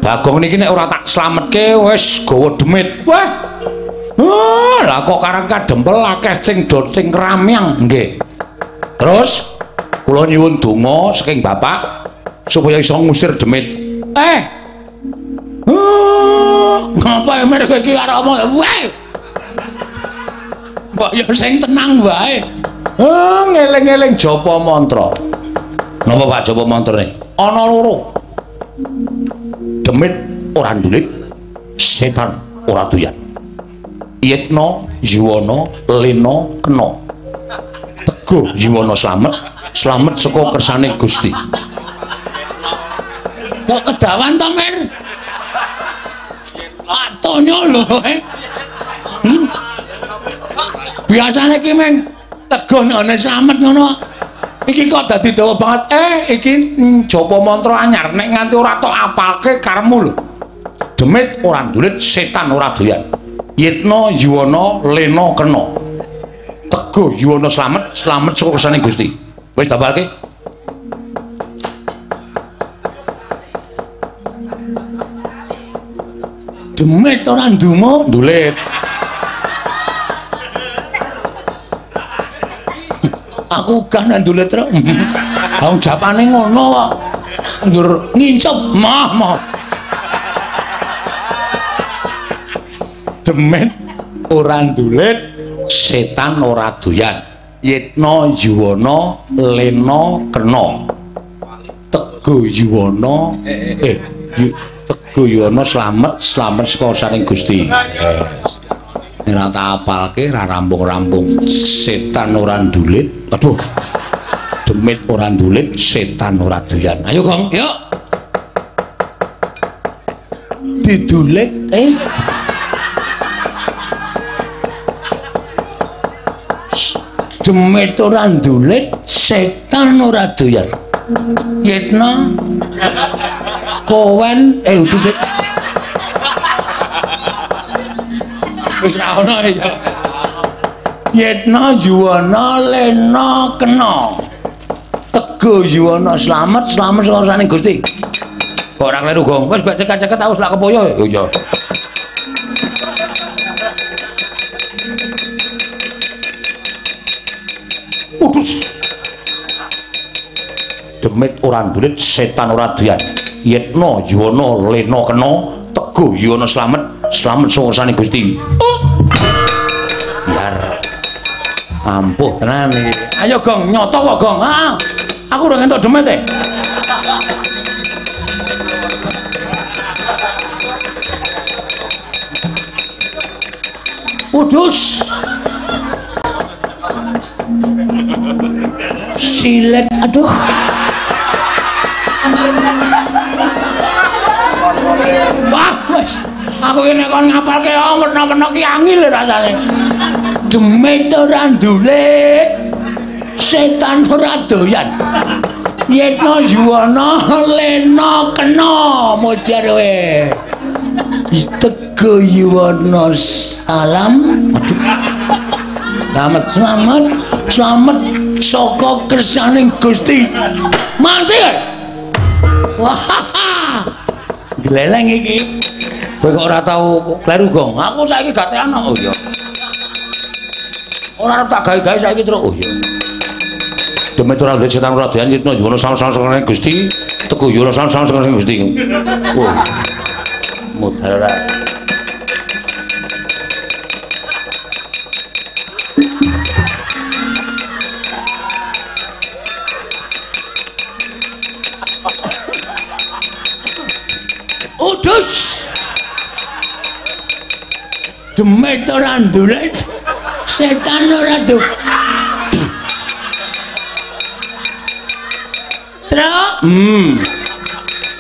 Bagong niki nek ora tak slametke wis gawa demit wah lah kok karang kadempel akeh sing dot sing ramyang nggih. Terus kula nyuwun donga saking Bapak supaya iso ngusir demit. Ngapa emer kowe iki karo omong wae. Mbok ya sing tenang wae. Ngeling-eling japa mantra. Napa Pak japa mantrane? Ana loro. Demit ora ndulit, setan ora doyan. Yitna Yuwana Lena kena. Teguh Yuwana slamet saka kersane Gusti. Kok kedawan to, Mir? Atonyo lho, Biasane iki meng teguh ana slamet ngono. Iki kok dadi dawa banget. Iki japa mantra anyar nek nganti ora tok apalke karemu lho. Demit ora ndulit, setan ora doyan. Yitna Yuwana Lena kena. Teguh Yuwana slamet saka kersane Gusti. Wis dapalke. Demit ora nduma ndulit. Aku kan ndulit terus. Wong japane ngono kok. Ndur ngincep mah. Demit ora ndulit, setan ora doyan. Yitna Yuwana Lena kena. Teguh Yuwana Teguh Yuwana slamet saka saring Gusti. Ora tak apalke ra rampung-rampung. Setan ora ndulit. Aduh. Demit ora ndulit, setan ora doyan. Ayo, Gong, yuk. Didulit Demit ora ndulit, setan ora doyan. Yitna kowen udah wis ra ono ya. Yitna Yuwana Lena kena. Teguh Yuwana slamet saka saning Gusti. Kok ora kleru, Gong. Wis baca ceket aku lak kepoyo ya. Udus. Demit ora ndulit, setan ora doyan. Yitna Yuwana Lena kena. Teguh Yuwana slamet saka saning Gusti. Biar ampuh tenan iki. Ayo, Gong, nyoto kok, Gong. Aku udah ngentok demit Udus. Silet, aduh. Wah, wis. Aku ini kon ngapalke werna-werna ki angel rasane. Demit ora ndulit, setan ora doyan. Yitna Yuwana Lena kena modar we. Teguh Yuwana salam. Slamet saka kersaning Gusti. Mantir. Wah. Gleleng iki. Kowe kok ora tau kleru, Gong. Aku saiki gak tenan. Oh iya. Ora arep tak gawe-gawe saiki terus. Oh iya. Demit ora ndulit, setan ora doyan. Yitna Yuwana sama-sama saka Gusti. Teguh Yuwana sama-sama saka Gusti. Oh. Modal ora. Udus. Demit ora ndulit, setan ora doyan. Truk.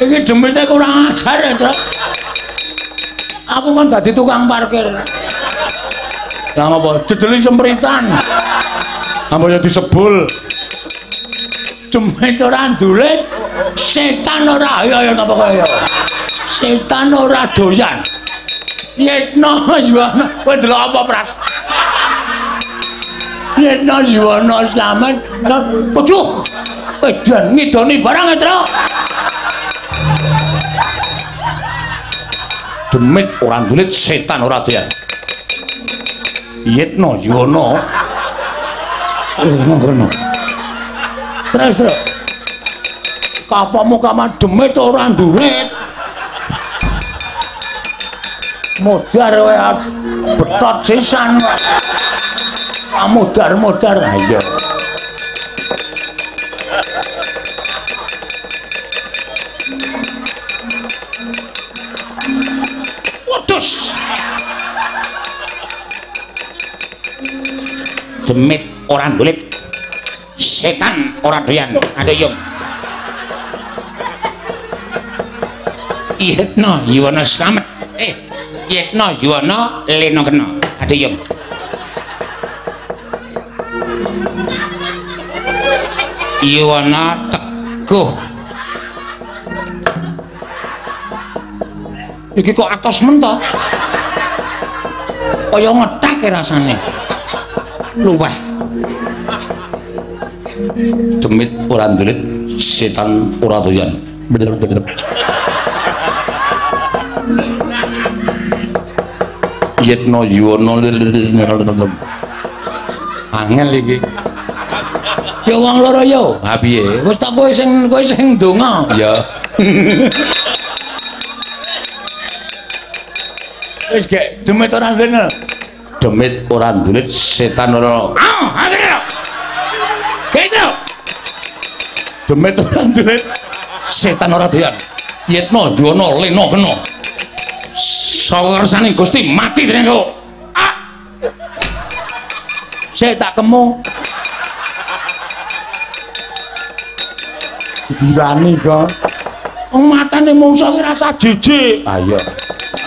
Iki demite kurang ajar ya, Truk. Aku kan dadi tukang parkir. Lah ngopo? Jedeli sempritan. Ambaya disebul. Demit ora ndulit, setan ora ayo napa kaya. Setan ora doyan. Yetno Yuwana, kowe delok apa, Pras? Yetno Yuwana slamet. Pucuh. Edan ngidoni barang Tru. Demit ora ndulit, setan ora doyan. Yetno Yuwana. Ngono. Terus. Kapamu kamar demit ora ndulit. Modar kowe betot sisan. Modar-modar ayo. Waduh. Demit ora ndulit. Setan ora doyan. Ayo yo. Yetno Yuwana slamet. Yetno Yuwana lena kena. Ayo yo. Yuwana teguh. Iki kok atos men to? Kaya ngetak rasane. Luweh. Demit ora ndulit, setan ora doyan. Bener-bener. Yetno Yuwana angel iki. Ya wong loro yo. Ha piye? Wis tak kowe sing ndonga. Ya. Wis gek demit ora ndulit. Demit ora ndulit, setan ora. Ayo. Kene. Demit ora ndulit, setan ora doyan. Yetno Yuwana lena kena. Sawersane Gusti mati dening kok. Saya tak kemu. Dirani kok. Matane mungsuh ki rasa jijik. Ah iya.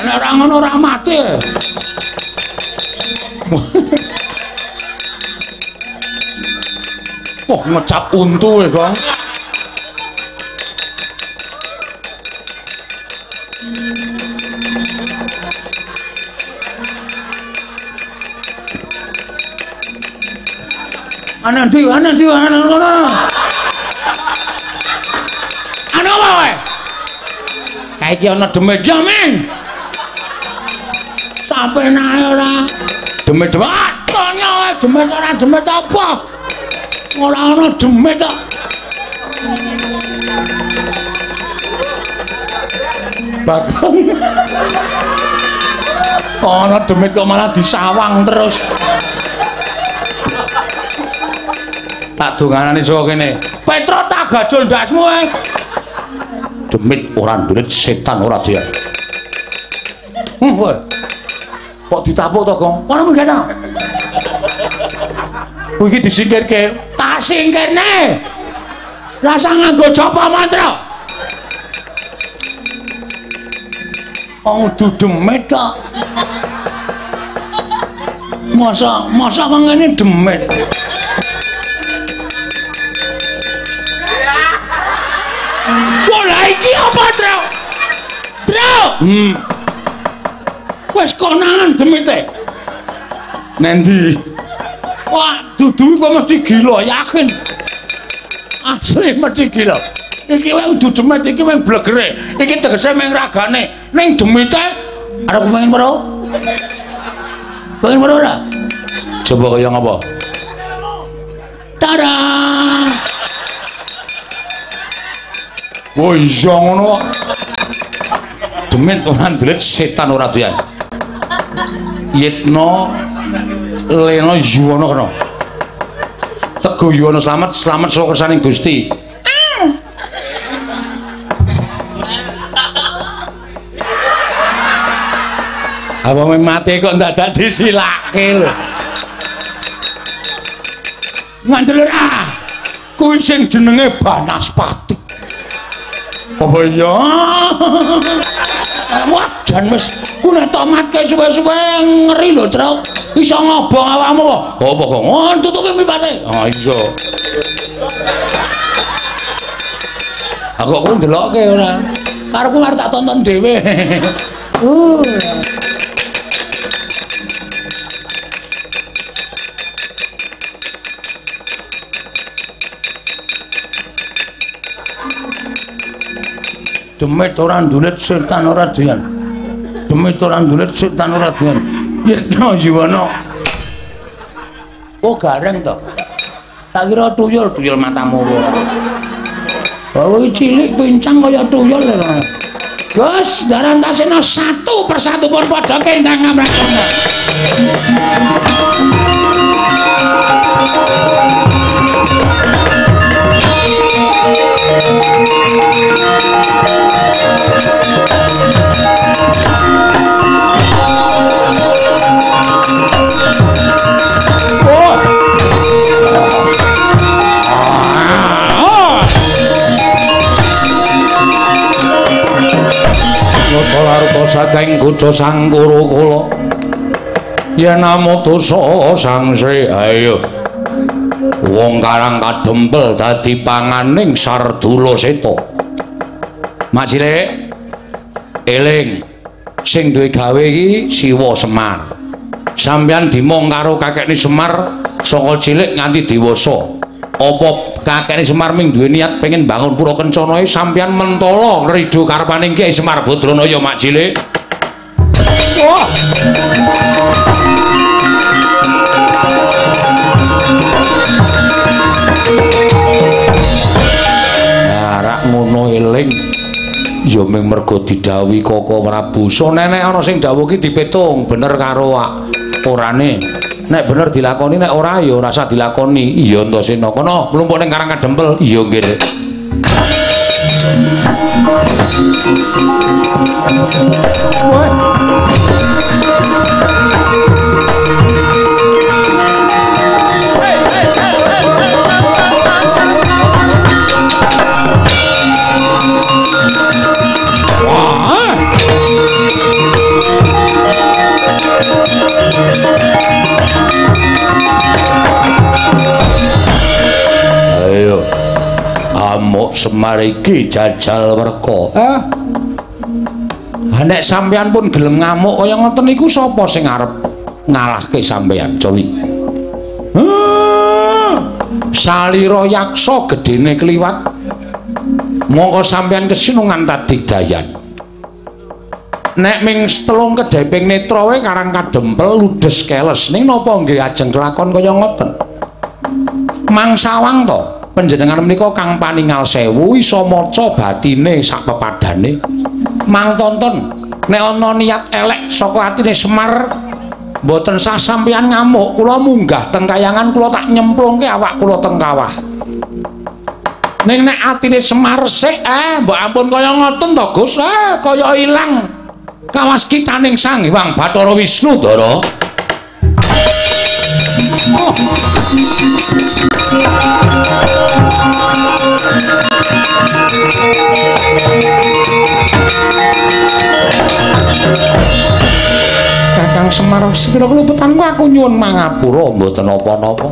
Nek ora ngono ora mati. Wah, ngecap untu kok. Anan di ngono. Anu apa wae? Kae iki ana demit jamin. Sampe nae ora. Demit wae. Tanya wae demit ora demit apa? Ora ana demit kok. Bakal. Ana demit kok malah disawang terus. Tak donganane saka kene. Petro tak gajul ndasmu ae. Demit ora ndulit, setan ora doyan. Woi. Kok ditapuk to, Gong? Kono munggah to. Kuwi iki disingkirke. Tak singkirne. Rasa nganggo japa mantra. Wong udu demit kok. Masa kok ngene demit. Iki apa, Tru? Wis konangan demite. Nendi? Wah, dudu kok mesti gila, yakin. Asli mesti gila. Iki wae udu demit iki mung blegere. Iki tegese mung ragane. Ning demite arep pengen weruh. Pengen weruh ora? Coba kaya ngapa? Tada! Oh iya ngono kok. Demit ora ndulit, setan ora doyan. Yetno lena Yuwana kena. Teguh Yuwana slamet saka kersaning Gusti. Apa mati kok dadak disilake lho. Ngandel ora. Kuwi sing jenenge Banaspati. Apa iya? Wah, jan wis ku nek tomatke suwe-suwe ngeri lho, Tru. Iso ngobong awakmu apa? Apa kok tutupi mripate? Ah iya. Aku kok ndelokke ora. Karepku arep tak tonton dhewe. Demit ora ndulit setan ora dian. Demit ora ndulit setan ora dian. Yetno jiwana. Oh gareng to. Tak kira tuyul matamu ora. Bawa cilik pincang kaya tuyul lho. Gus, darantasena satu persatu pun padha kendang ngamrakna. Larto saking kuda Sangkara kula yen namo dosa sangse ayo wong karang kadempel dadi panganing Sardula Seta Mak Cilik eling sing duwe gawe iki Siwa Semar sampeyan dimong karo kakekne Semar saka cilik nganti dewasa apa kakekne Semar ming duwe niat pengen bangun pura kencana sampeyan mentala ngridu karepaning Kyai Semar Badranaya Mak Cilik. Wah. Rak ngono eling ya ming mergo didhawuhi Koko Prabu. So nenek ana sing dawuh ki dipetung bener karo orane. Nek bener dilakoni nek ora ya ora usah dilakoni. Iya Antasena kono mlumpuk ning Karang Kadempel. Iya nggih. Amuk Semar iki jajal werka. Nek sampeyan pun gelem ngamuk kaya ngoten niku sapa sing arep ngalahke sampeyan, Cowi? Salira yaksa gedene kliwat. Mongko sampeyan kesinungan tadigdayan. Nek ming telung kedheping netra wae Karang Kadempel ludes keles ning napa nggih ajeng kelakon kaya ngoten? Mangsawang to. Panjenengan menika kang paningal sewu iso maca batine sak pepadane. Mangtonton nek ana niat elek saka atine Semar mboten sah sampeyan ngamuk, kula munggah teng kayangan kula tak nyemplungke awak kula teng kawah. Ning nek atine Semar sik mbok ampun kaya ngoten to, Gus. Kaya ilang kawaskitaning Sang Hyang Bathara Wisnu Dara. Oh. Kakang Semar sekira kelupetanku aku nyuwun mangapura mboten napa-napa.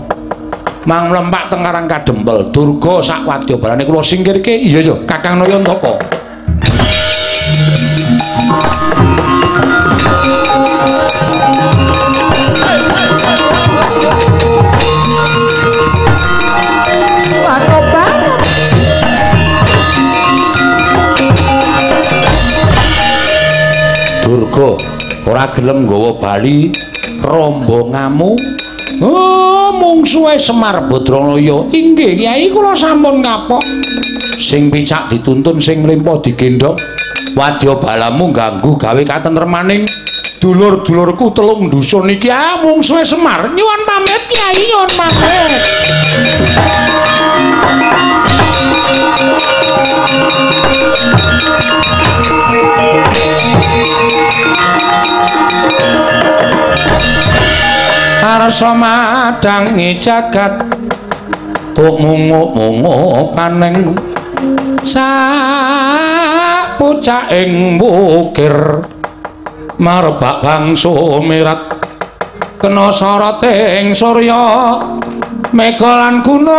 Mang mlempak teng Karang Kadempel durga sak wadyabalane kula singkirke. Iya ya Kakang Nayantaka. Durga ora gelem nggawa bali rombongamu. Oh, mungsuhe Semar Badranaya. Inggih, Kyai kula sampun kapok. Sing picak dituntun, sing mlempo digendhong. Wadya balamu ganggu gawe katentremaning dulur-dulurku telung dusun iki. Mungsuhe Semar. Nyuwun pamit, Kyai, nyuwun pamit. Arsa madangi jagat tumungu-mungu paning sapucaking wukir marbak bangsa mirat kena soroting surya mega lan gunung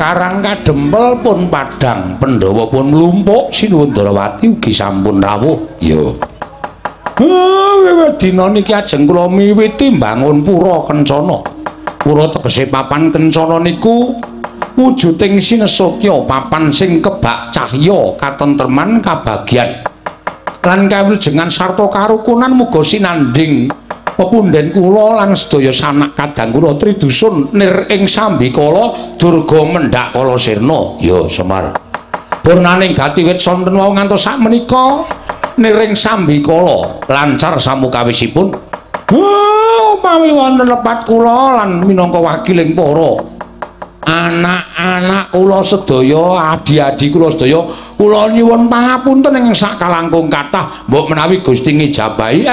Karang kadempel pun padhang, Pandhawa pun mlumpuk, Sinuwun Darawati ugi sampun rawuh. Ya. Dina niki ajeng kula miwiti mbangun pura Kencana. Pura tegese papan Kencana niku wujuding sinesotya, papan sing kebak cahya, katentreman, kabagyan. Lan kawilujengan sarta karukunan muga sinandhing pepundhen kula lan sedaya sanak kadang kula tridusun nir ing sambikala durga mendhak kala sirna. Ya Semar. Purnaning gati wit sonten wau ngantos sakmenika nir ing sambikala lancar samukawisipun. Upami wonten lepat kula lan minangka wakiling para anak-anak kula sedaya, adi-adi kula sedaya, kula nyuwun pangapunten ing sakalangkung kathah mbok menawi Gusti ngijabahi